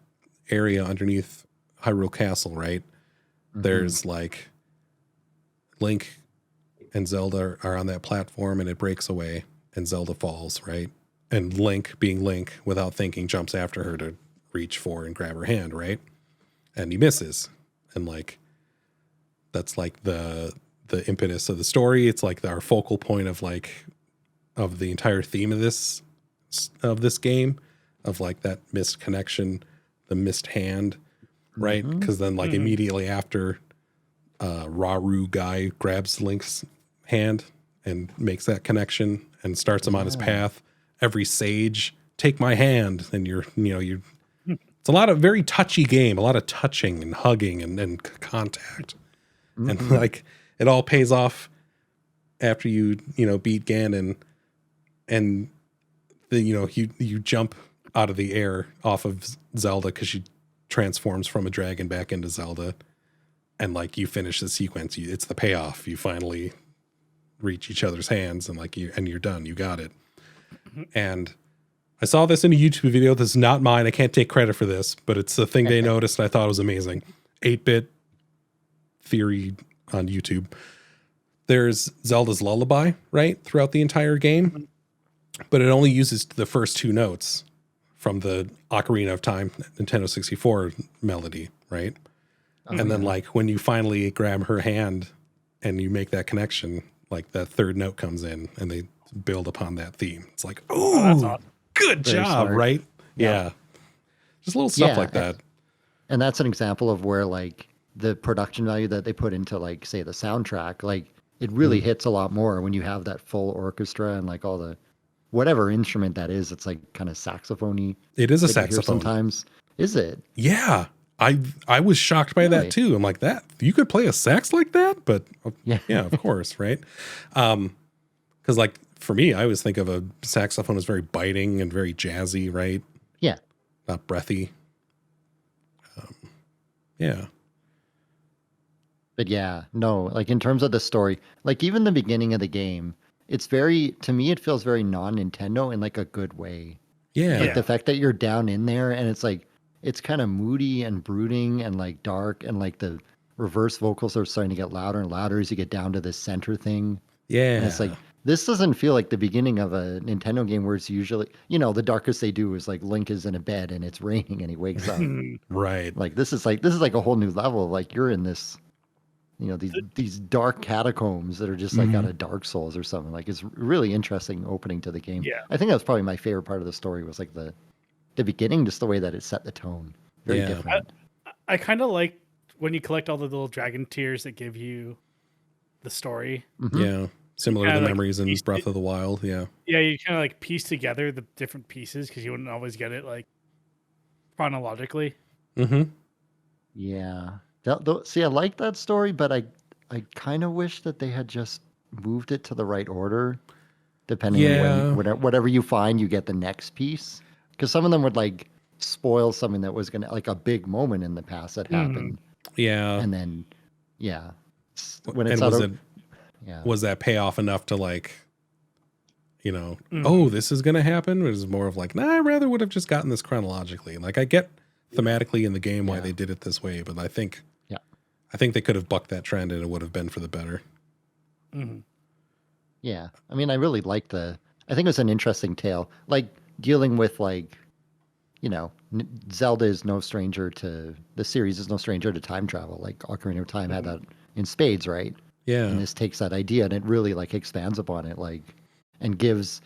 area underneath Hyrule Castle, right? There's like Link and Zelda are on that platform, and it breaks away and Zelda falls, right? And Link, being Link, without thinking, jumps after her to reach for and grab her hand, right? And he misses. And like, that's like the impetus of the story. It's like our focal point of the entire theme of this game, of like that missed connection, the missed hand, right? Because then like immediately after, Raru guy grabs Link's hand and makes that connection and starts him on his path. Every sage, take my hand, and you're it's a lot of very touchy game, a lot of touching and hugging and contact. And like it all pays off after you beat Ganon, and you jump out of the air off of Zelda because she transforms from a dragon back into Zelda, and like you finish the sequence. It's the payoff. You finally reach each other's hands, and like you're done. You got it. And I saw this in a YouTube video. This is not mine. I can't take credit for this, but it's a thing they noticed, and I thought it was amazing. 8-bit theory on YouTube. There's Zelda's lullaby, right, throughout the entire game, but it only uses the first 2 notes from the Ocarina of Time Nintendo 64 melody, right? And then like when you finally grab her hand and you make that connection, like that 3rd note comes in, and they build upon that theme. It's like, Oh, that's oh, awesome. good Very job, smart. right? Yeah. Just little stuff like that. And that's an example of where like the production value that they put into like say the soundtrack, like it really hits a lot more when you have that full orchestra and like all the whatever instrument that is. It's like kind of saxophone-y. It is a that you hear saxophone. sometimes. Is it? Yeah. I was shocked by that too. I'm like, that you could play a sax like that? But Yeah. yeah, of course, right? Because like for me, I always think of a saxophone as very biting and very jazzy, right? Yeah. Not breathy. Yeah. But yeah, no, like in terms of the story, like even the beginning of the game, it's very, to me, it feels very non-Nintendo in like a good way. Yeah. Like the fact that you're down in there and it's like, it's kind of moody and brooding and like dark and like the reverse vocals are starting to get louder and louder as you get down to this center thing. Yeah. And it's like, this doesn't feel like the beginning of a Nintendo game where it's usually, you know, the darkest they do is like Link is in a bed and it's raining and he wakes up. Right. Like this is like a whole new level. Like you're in this, you know, these dark catacombs that are just like out of Dark Souls or something. Like it's really interesting opening to the game. Yeah. I think that was probably my favorite part of the story was like the beginning, just the way that it set the tone. Very Yeah. different. I kind of like when you collect all the little dragon tears that give you the story. Mhm. Yeah. Similar to kinda the like memories in piece Breath it- of the Wild. Yeah. Yeah, you kind of like piece together the different pieces because you wouldn't always get it like chronologically. Mm-hmm. Yeah. See, I like that story, but I kind of wish that they had just moved it to the right order, depending on whatever you find, you get the next piece. Because some of them would like spoil something that was gonna like a big moment in the past that happened, Yeah. and then when it's And out was of it yeah. was that payoff enough to like, you know, oh, this is gonna happen? Or is it more of like, nah, I rather would have just gotten this chronologically. Like I get thematically in the game why they did it this way, but I think they could have bucked that trend and it would have been for the better. Yeah. I mean, I really liked I think it was an interesting tale. Like dealing with like, you know, Zelda is no stranger to the series is no stranger to time travel. Like Ocarina of Time had that in spades, right? Yeah. And this takes that idea and it really like expands upon it, like, and gives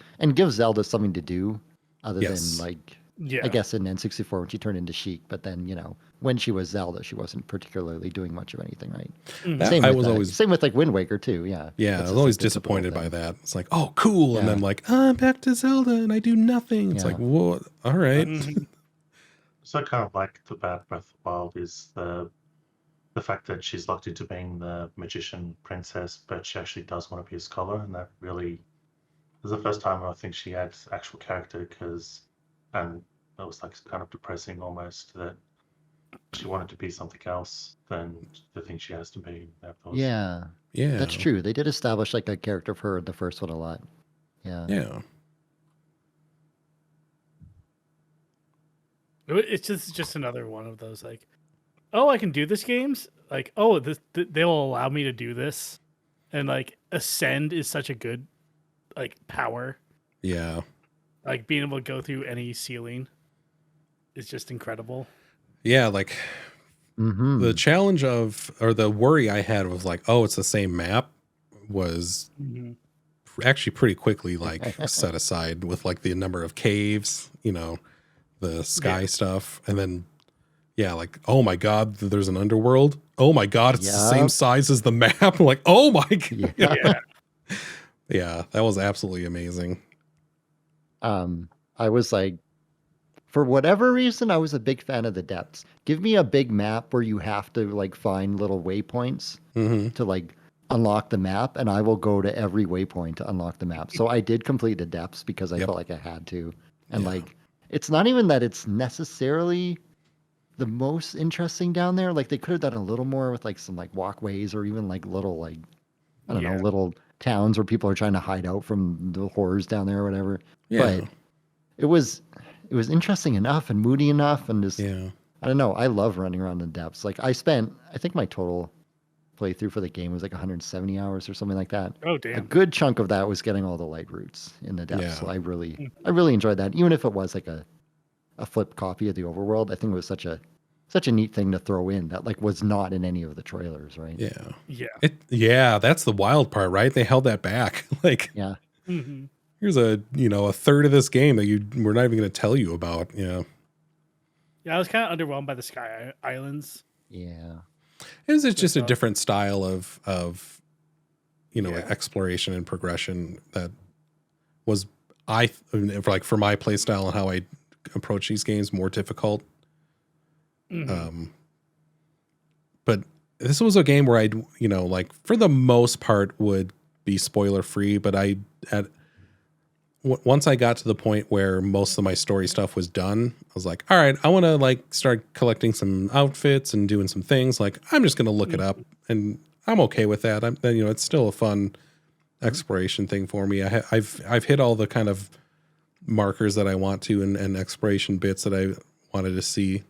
Zelda something to do other than like, I guess in N64 when she turned into Sheik, but then, you know, when she was Zelda, she wasn't particularly doing much of anything, right? Same with like Wind Waker too. Yeah. Yeah. I was always disappointed by that. It's like, oh, cool. Yeah. And then like, I'm back to Zelda and I do nothing. It's like, whoa, all right. So I kind of like about Breath of the Wild is the fact that she's locked into being the magician princess, but she actually does want to be a scholar, and that really is the first time I think she had actual character, and that was like kind of depressing almost that she wanted to be something else than the thing she has to be. Yeah, that's true. They did establish like a character of her in the first one a lot. Yeah. It's just another one of those like, oh, I can do this games. Like, oh, they'll allow me to do this, and like ascend is such a good like power. Yeah. Like being able to go through any ceiling is just incredible. Yeah, like the challenge or the worry I had was like, oh, it's the same map was actually pretty quickly like set aside with like the number of caves, you know, the sky stuff. And then, like, oh my God, there's an underworld. Oh my God, it's the same size as the map. I'm like, oh my God. Yeah, that was absolutely amazing. I was like, for whatever reason, I was a big fan of the depths. Give me a big map where you have to like find little waypoints to like unlock the map, and I will go to every waypoint to unlock the map. So I did complete the depths because I felt like I had to. And like, it's not even that it's necessarily the most interesting down there. Like they could have done a little more with like some like walkways or even like little like, I don't know, little towns where people are trying to hide out from the horrors down there or whatever. But it was interesting enough and moody enough and just I don't know. I love running around in depths. Like I think my total playthrough for the game was like 170 hours or something like that. Oh damn! A good chunk of that was getting all the light routes in the depths. So I really enjoyed that. Even if it was like a flipped copy of the overworld, I think it was such a neat thing to throw in that like was not in any of the trailers, right? Yeah. That's the wild part, right? They held that back. Like here's a third of this game that we're not even going to tell you about. Yeah. Yeah, I was kind of underwhelmed by the Sky Islands. Yeah. It's just a different style of exploration and progression that was for my play style and how I approach these games more difficult. But this was a game where I'd for the most part would be spoiler free, but once I got to the point where most of my story stuff was done, I was like, all right, I want to start collecting some outfits and doing some things. I'm just going to look it up, and I'm okay with that. It's still a fun exploration thing for me. I've hit all the kind of markers that I want to, and exploration bits that I wanted to see,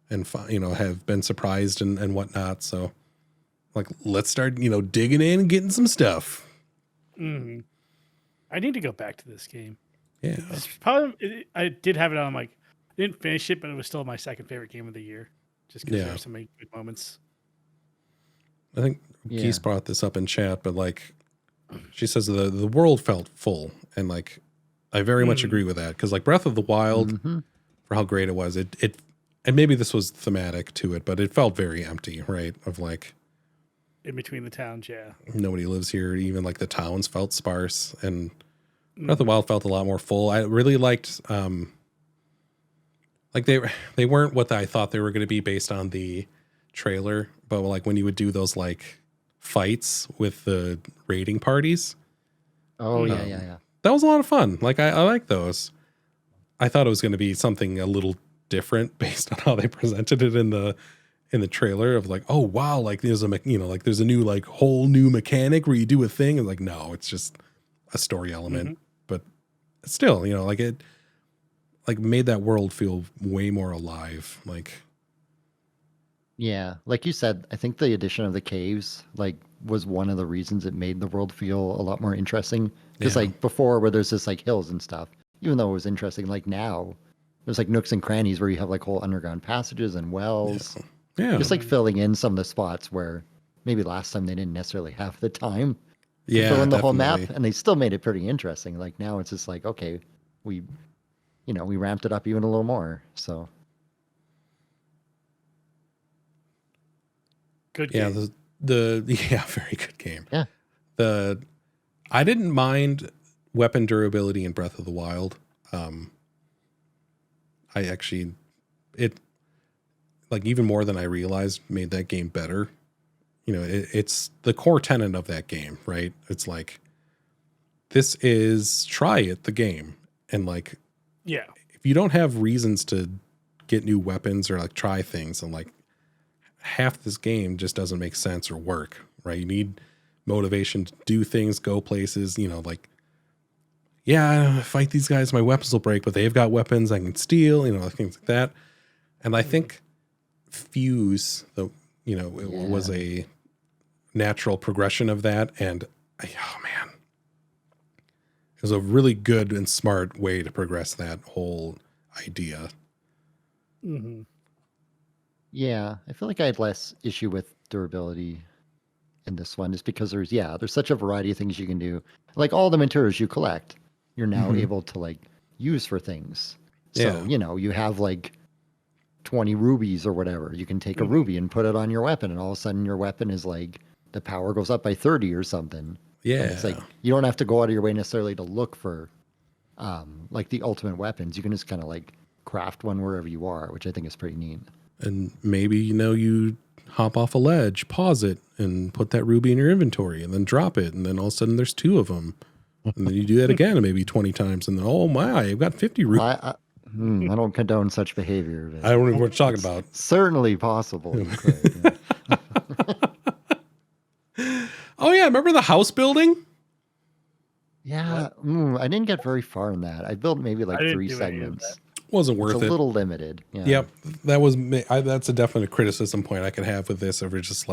and have been surprised and whatnot. So let's start, digging in and getting some stuff. I need to go back to this game. Yeah. I did have it on, I didn't finish it, but it was still my second favorite game of the year. Just because there were so many good moments. I think Geese brought this up in chat, but she says the world felt full, and I very much agree with that, because Breath of the Wild, for how great it was, it and maybe this was thematic to it, but it felt very empty, right? Of in between the towns, nobody lives here. Even the towns felt sparse, and Breath of the Wild felt a lot more full. I really liked they weren't what I thought they were going to be based on the trailer, but when you would do those fights with the raiding parties. Oh yeah. That was a lot of fun. I like those. I thought it was going to be something a little different based on how they presented it in the trailer of oh wow, there's a there's a new whole new mechanic where you do a thing, and no, it's just a story element. But still, it made that world feel way more alive. Yeah, like you said, I think the addition of the caves was one of the reasons it made the world feel a lot more interesting. Because before, where there's just hills and stuff, even though it was interesting, now there's nooks and crannies where you have whole underground passages and wells. Yeah. Just filling in some of the spots where maybe last time they didn't necessarily have the time to fill in the whole map, and they still made it pretty interesting. Now it's just okay, we ramped it up even a little more. So good game. Very good game. Yeah. I didn't mind weapon durability in Breath of the Wild. Even more than I realized, made that game better. It's the core tenet of that game, right? It's this is try it, the game. And if you don't have reasons to get new weapons or try things, and half this game just doesn't make sense or work, right? You need motivation to do things, go places, fight these guys, my weapons will break, but they've got weapons I can steal, things like that. And I think Fuse, was a natural progression of that. And it was a really good and smart way to progress that whole idea. Yeah, I feel I had less issue with durability in this one, just because there's such a variety of things you can do. All the materials you collect, you're now able to use for things. So, you have 20 rubies or whatever. You can take a ruby and put it on your weapon, and all of a sudden your weapon is the power goes up by 30 or something. Yeah. And it's you don't have to go out of your way necessarily to look for the ultimate weapons. You can just kind of craft one wherever you are, which I think is pretty neat. And maybe, you hop off a ledge, pause it, and put that ruby in your inventory, and then drop it, and then all of a sudden there's 2 of them. And then you do that again maybe 20 times, and then, oh my, I've got 50 rubies. I don't condone such behavior. I don't know what you're talking about. Certainly possible. You could, Oh yeah, remember the house building? Yeah, I didn't get very far in that. I built maybe 3 segments. Wasn't worth it. It's a little limited. Yeah. Yep, that's a definite criticism point I could have with this. Of just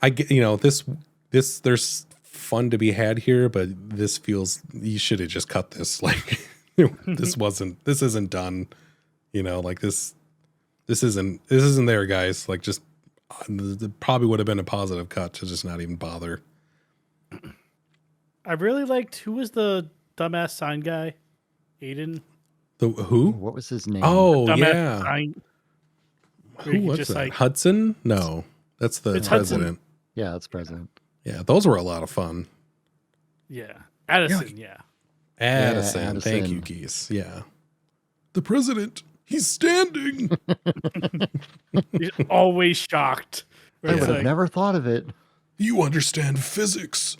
I get this there's fun to be had here, but this feels you should have just cut this. This isn't done. This isn't there, guys. Just it probably would have been a positive cut to just not even bother. I really liked who was the dumbass sign guy, Aiden. The who? What was his name? Oh Dumbass yeah. sign. Who was that? Hudson? No, that's the It's president. Yeah, that's president. Yeah, those were a lot of fun. Yeah, Addison. Yeah. Addison. Thank you, Addison. Geese. Yeah. The president. He's standing. He's always shocked. Where I it's would have like, never thought of it. You understand physics.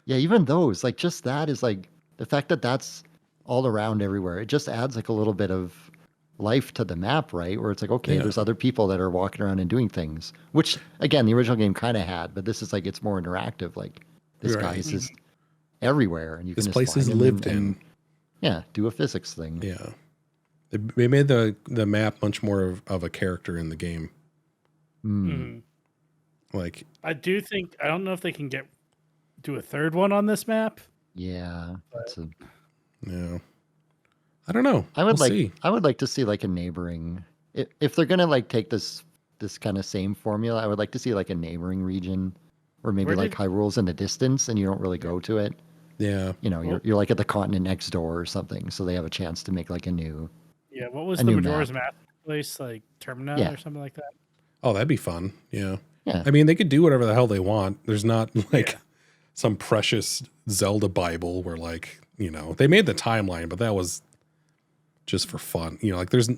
Yeah, even those, like just that is like the fact that that's all around everywhere. It just adds like a little bit of life to the map, right? Where it's like, okay, Yeah. there's other people that are walking around and doing things, which again, the original game kind of had, but this is like, it's more interactive. Like this Right. guy is just everywhere and you can This just place find is him lived and, in. yeah, do a physics thing. Yeah. They made the map much more of a character in the game. Mm. Like, I do think I don't know if they can do a third one on this map. Yeah. That's a, yeah. I don't know. I would We'll like see. I would like to see like a neighboring, if they're gonna like take this kind of same formula, I would like to see like a neighboring region, or maybe Where like did- Hyrule's in the distance and you don't really go to it. Yeah. You know, you're like at the continent next door or something, so they have a chance to make like a new. Yeah, what was A the new Majora's map. Mask place, like Termina Yeah. or something like that? Oh, that'd be fun. Yeah. Yeah. I mean, they could do whatever the hell they want. There's not like Yeah. some precious Zelda Bible where, like, you know, they made the timeline, but that was just for fun. You know, like there's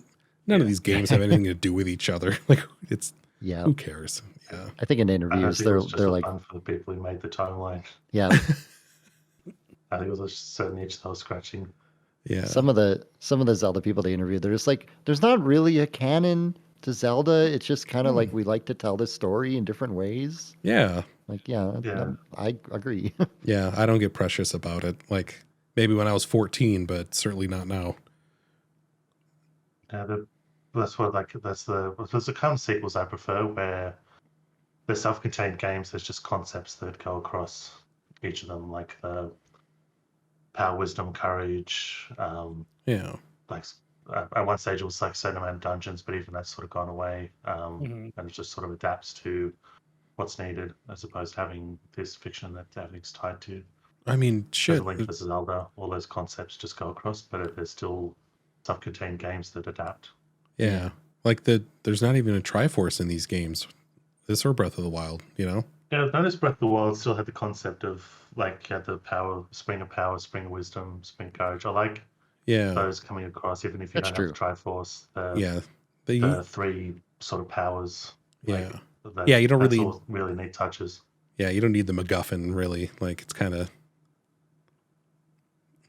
none of these games have anything to do with each other. Like, it's Yeah. who cares? Yeah. I think in I interviews think it was just they're for like, fun for the people who made the timeline. yeah, I think it was a certain itch they were scratching. Yeah. some of the Zelda people they interviewed, they're just like, there's not really a canon to Zelda. It's just kind of like we like to tell this story in different ways. Yeah. Like, yeah, Yeah. I agree. Yeah. I don't get precious about it. Like maybe when I was 14, but certainly not now. Yeah, that's what there's the kind of sequels I prefer where they're self-contained games. There's just concepts that go across each of them, like the power, wisdom, courage. Yeah. Like at one stage it was like a certain amount of dungeons, but even that's sort of gone away, Mhm. and it just sort of adapts to what's needed as opposed to having this fiction that everything's tied to. I mean, As shit. a Link vs. Zelda, all those concepts just go across, but there's still self-contained games that adapt. Yeah. Like there's not even a Triforce in these games. This or Breath of the Wild, you know? Yeah, notice Breath of the Wild still had the concept of like the power, spring of wisdom, spring of courage. I like Yeah. those coming across, even if you That's don't have Triforce. Yeah. The three sort of powers. Yeah. Like, Yeah, you don't that's really- all really neat touches. Yeah, you don't need the MacGuffin really. Like it's kind of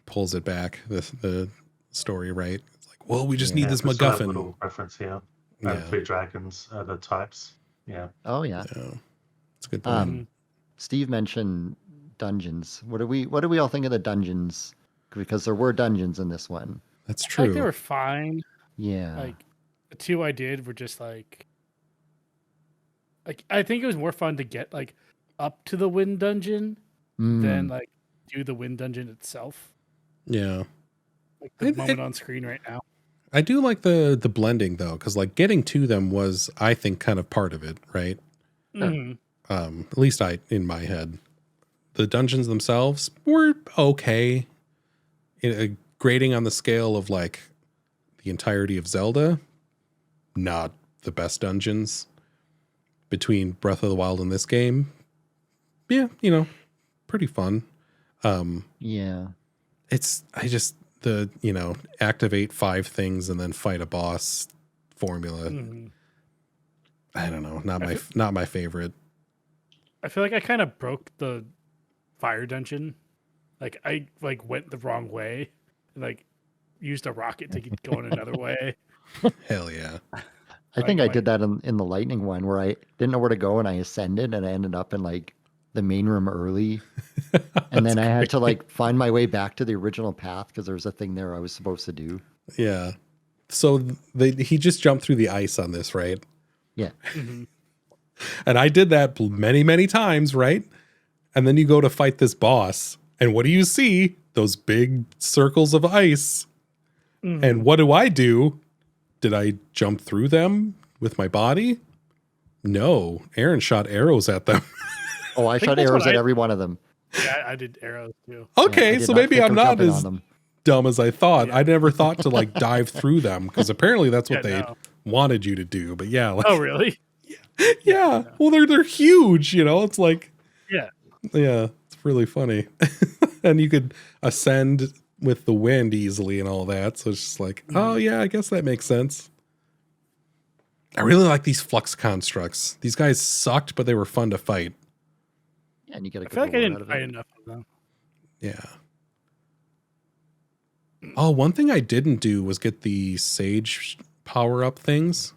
pulls it back the story, right? It's like, well, we just need this we still have a MacGuffin. little reference here. Yeah. Three dragons are the types. Yeah. Oh yeah. Yeah. It's a good point. Steve mentioned dungeons. What do we all think of the dungeons? Because there were dungeons in this one. That's I feel like they true. were fine. Yeah. Like the two I did were just like I think it was more fun to get like up to the wind dungeon than like do the wind dungeon itself. Yeah. Like the moment on screen right now. I do like the blending though, because like getting to them was, I think, kind of part of it, right? Mhm. At least in my head. The dungeons themselves were okay. Grading on the scale of like the entirety of Zelda, not the best dungeons. Between Breath of the Wild and this game, yeah, you know, pretty fun. Yeah. Activate 5 things and then fight a boss formula. Mhm. I don't know, not my favorite. I feel like I kind of broke the fire dungeon. Like I went the wrong way and like used a rocket to get going another way. Hell yeah. I think I Like- did that in the lightning one where I didn't know where to go and I ascended and I ended up in like the main room early. And then I had to like find my way back to the original path because there was a thing there I was supposed to do. Yeah. So he just jumped through the ice on this, right? Yeah. Mhm. And I did that many, many times, right? And then you go to fight this boss, and what do you see? Those big circles of ice. Mhm. And what do? Did I jump through them with my body? No. Aaron shot arrows at them. Oh, I think shot that's what arrows at every one of them. Yeah, I did arrows too. Okay, I did so not maybe think I'm of not jumping as on them. dumb as I thought. Yeah. I never thought to like dive through them because apparently that's what they No. wanted you to do. But yeah, like, Oh, really? yeah. no. Well, they're huge. You know, it's like, Yeah. yeah, it's really funny, and you could ascend with the wind easily and all that. So it's just like, oh yeah, I guess that makes sense. I really like these flux constructs. These guys sucked, but they were fun to fight. Yeah, and you get a I good feel like I reward out didn't of fight it. enough of them. Yeah. Oh, one thing I didn't do was get the sage power up things.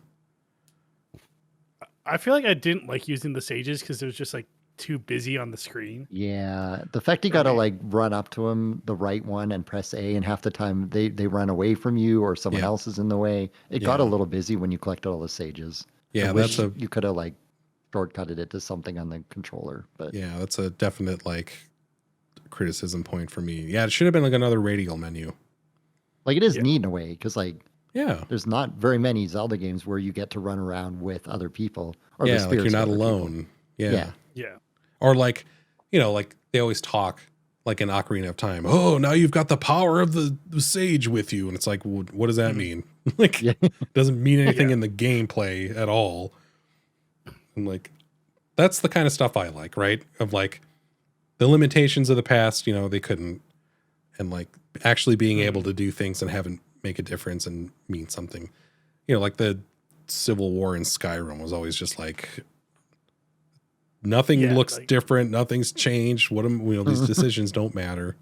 I feel like I didn't like using the sages because it was just like too busy on the screen. Yeah, the fact you got to like run up to them, the right one, and press A, and half the time they run away from you or someone Yeah. else is in the way. It got a Yeah. little busy when you collected all the sages. Yeah, I wish that's a you could have like shortcutted it to something on the controller, but yeah, that's a definite like criticism point for me. Yeah, it should have been like another radial menu. like it is Yeah. neat in a way because like Yeah. there's not very many Zelda games where you get to run around with other people or the Yeah, like spirits you're of not other people. alone. Yeah. Yeah. Yeah. Or like, you know, like they always talk like in Ocarina of Time. Oh, now you've got the power of the sage with you. And it's like, well, what does that mean? Like, Yeah. doesn't mean anything Yeah. in the gameplay at all. And like, that's the kind of stuff I like, right? Of like the limitations of the past, you know, they couldn't. And like actually being able to do things and have it make a difference and mean something. You know, like the Civil War in Skyrim was always just like, nothing Yeah, looks like- different. Nothing's changed. What am, you know, these decisions don't matter.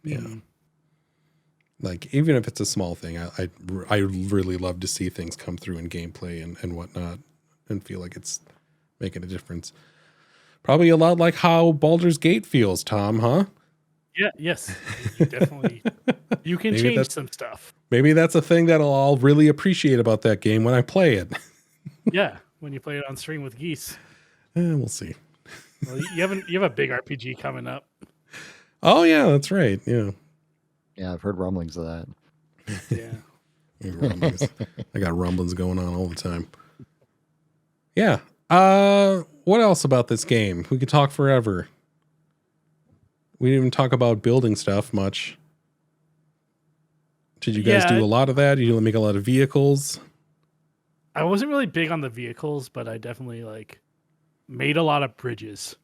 Yeah. Mhm. Like, even if it's a small thing, I really love to see things come through in gameplay and whatnot and feel like it's making a difference. Probably a lot like how Baldur's Gate feels, Tom, huh? Yeah. Yes. You definitely. You can Maybe change that's- some stuff. Maybe that's a thing that I'll really appreciate about that game when I play it. Yeah. When you play it on stream with geese. We'll see. Well, you have a big RPG coming up. Oh, yeah, that's right. Yeah. Yeah, I've heard rumblings of that. Yeah. Rumblings. I got rumblings going on all the time. Yeah. What else about this game? We could talk forever. We didn't even talk about building stuff much. Did you guys Yeah. do a lot of that? You make a lot of vehicles? I wasn't really big on the vehicles, but I definitely like made a lot of bridges.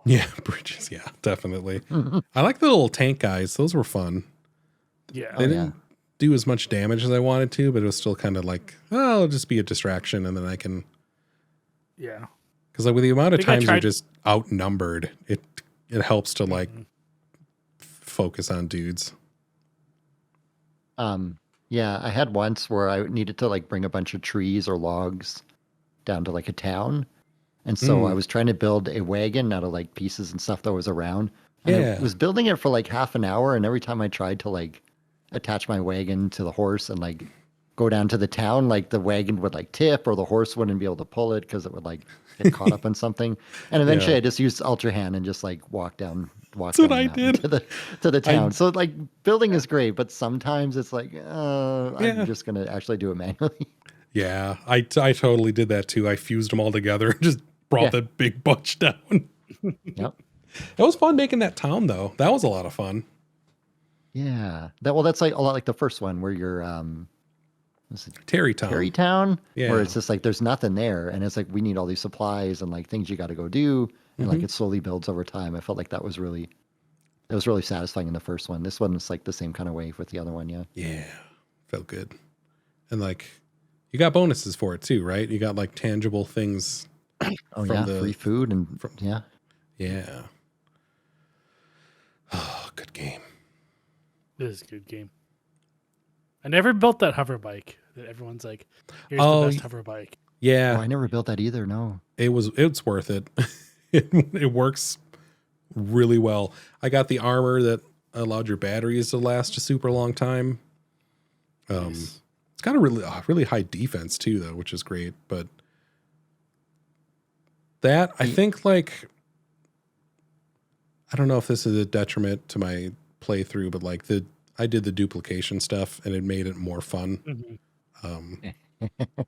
Yeah, bridges. Yeah, definitely. I like the little tank guys. Those were fun. Yeah. They didn't do as much damage as I wanted to, but it was still kind of like, oh, it'll just be a distraction, and then I can. Yeah. Because like with the amount of I think I times you're tried- just outnumbered, it helps to like focus on dudes. Yeah, I had once where I needed to like bring a bunch of trees or logs down to like a town. And so I was trying to build a wagon out of like pieces and stuff that was around. And Yeah. I was building it for like half an hour, and every time I tried to like attach my wagon to the horse and like go down to the town, like the wagon would like tip or the horse wouldn't be able to pull it because it would like get caught up on something. And eventually Yeah. I just used Ultra Hand and just like walk down That's what the I mountain did. to the town. So like building is great, but sometimes it's like Yeah. I'm just gonna actually do it manually. Yeah, I totally did that too. I fused them all together and just brought Yeah. the big bunch down. Yep. It was fun making that town though. That was a lot of fun. Yeah. That's like a lot like the first one where you're what's it, Terrytown. Terrytown, Yeah. where it's just like there's nothing there, and it's like we need all these supplies and like things you got to go do, and like it slowly builds over time. I felt like that was really satisfying in the first one. This one is like the same kind of way with the other one. Yeah. Yeah, felt good. And like, you got bonuses for it too, right? You got like tangible things. Oh From yeah, the- free food and yeah. Yeah. Oh, good game. This is a good game. I never built that hover bike that everyone's like, here's Oh, the best hover bike. Yeah, Oh, I never built that either. No. it's worth it. It works really well. I got the armor that allowed your batteries to last a super long time. Nice. It's got a really high defense too, though, which is great. But that I think like I don't know if this is a detriment to my playthrough, but like I did the duplication stuff and it made it more fun. Mhm.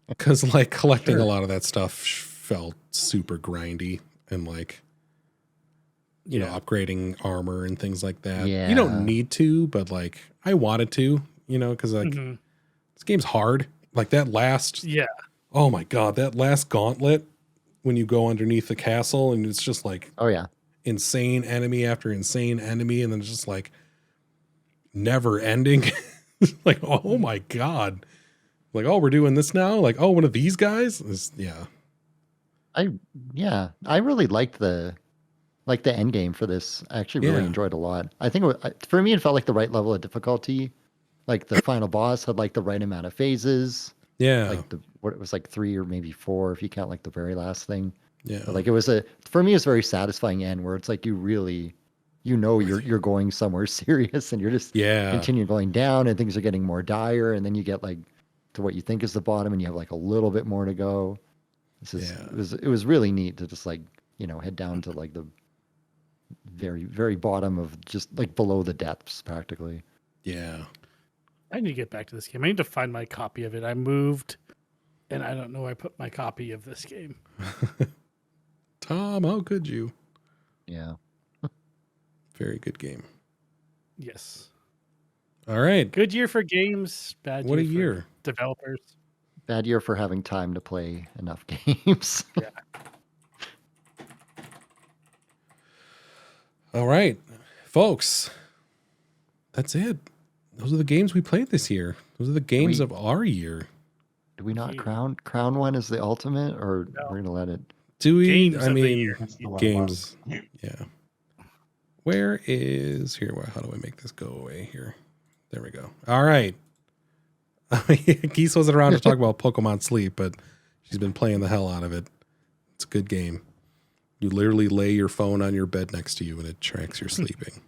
Because like collecting Sure. a lot of that stuff felt super grindy and like you know, upgrading armor and things like that. Yeah. You don't need to, but like I wanted to, you know, because like this game's hard. Like that last, oh my God, that last gauntlet when you go underneath the castle and it's just like, oh yeah, insane enemy after insane enemy, and then it's just like never ending. Like, oh my God. Like, oh, we're doing this now? Like, oh, one of these guys? I really liked the end game for this. I actually really enjoyed it a lot. I think for me, it felt like the right level of difficulty. Like the final boss had like the right amount of phases. Yeah. Like it was like 3 or maybe 4 if you count like the very last thing. Yeah. But like for me, it's a very satisfying end where it's like you really, you know, you're going somewhere serious and you're just continue going down and things are getting more dire, and then you get like to what you think is the bottom and you have like a little bit more to go. It was really neat to just like, you know, head down to like the very, very bottom of just like below the depths practically. Yeah. I need to get back to this game. I need to find my copy of it. I moved and I don't know where I put my copy of this game. Tom, how could you? Yeah. Very good game. Yes. All right. Good year for games. Bad year. What a for year. Developers. Bad year for having time to play enough games. Yeah. All right, folks. That's it. Those are the games we played this year. Those are the games of our year. Do we not crown one as the ultimate, or we're gonna let it? Do we? Games I of the mean, year. games. Yeah. Where is here? How do I make this go away here? There we go. All right. Geese wasn't around to talk about Pokemon Sleep, but she's been playing the hell out of it. It's a good game. You literally lay your phone on your bed next to you and it tracks your sleeping.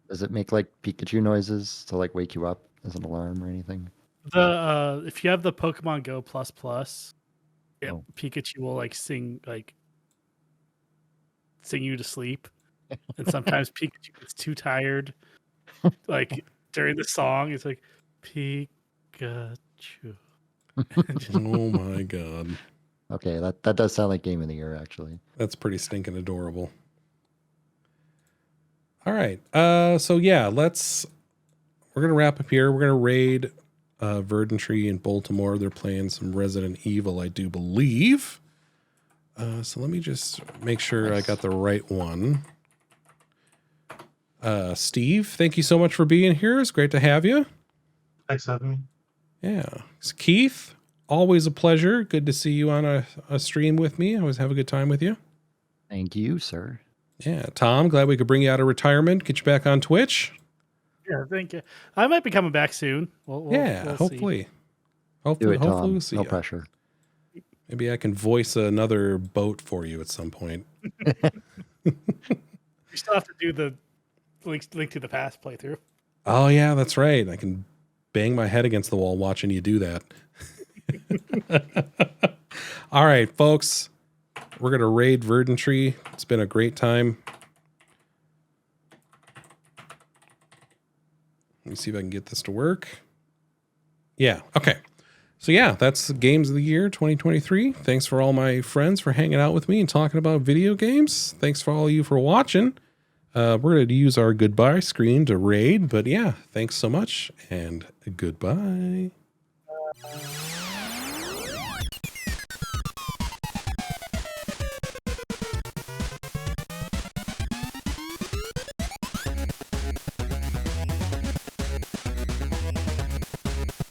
Does it make like Pikachu noises to like wake you up as an alarm or anything? If you have the Pokemon Go Plus, Pikachu will like sing you to sleep. And sometimes Pikachu gets too tired. Like during the song, it's like Pikachu. Oh my God. Okay, that does sound like Game of the Year, actually. That's pretty stinking adorable. All right. So yeah, we're gonna wrap up here. We're gonna raid Verdantry in Baltimore. They're playing some Resident Evil, I do believe. So let me just make sure I got the right one. Steve, thank you so much for being here. It's great to have you. Thanks for having me. Yeah. Keith, always a pleasure. Good to see you on a stream with me. I always have a good time with you. Thank you, sir. Yeah. Tom, glad we could bring you out of retirement, get you back on Twitch. Yeah, thank you. I might be coming back soon. We'll hopefully. See. Hopefully, Tom. we'll see. No pressure. Maybe I can voice another boat for you at some point. You still have to do the link to the past playthrough. Oh yeah, that's right. I can bang my head against the wall watching you do that. All right, folks. We're going to raid Verdantry. It's been a great time. Let me see if I can get this to work. Yeah, okay. So yeah, that's the Games of the Year 2023. Thanks for all my friends for hanging out with me and talking about video games. Thanks for all of you for watching. We're going to use our goodbye screen to raid, but yeah, thanks so much and goodbye.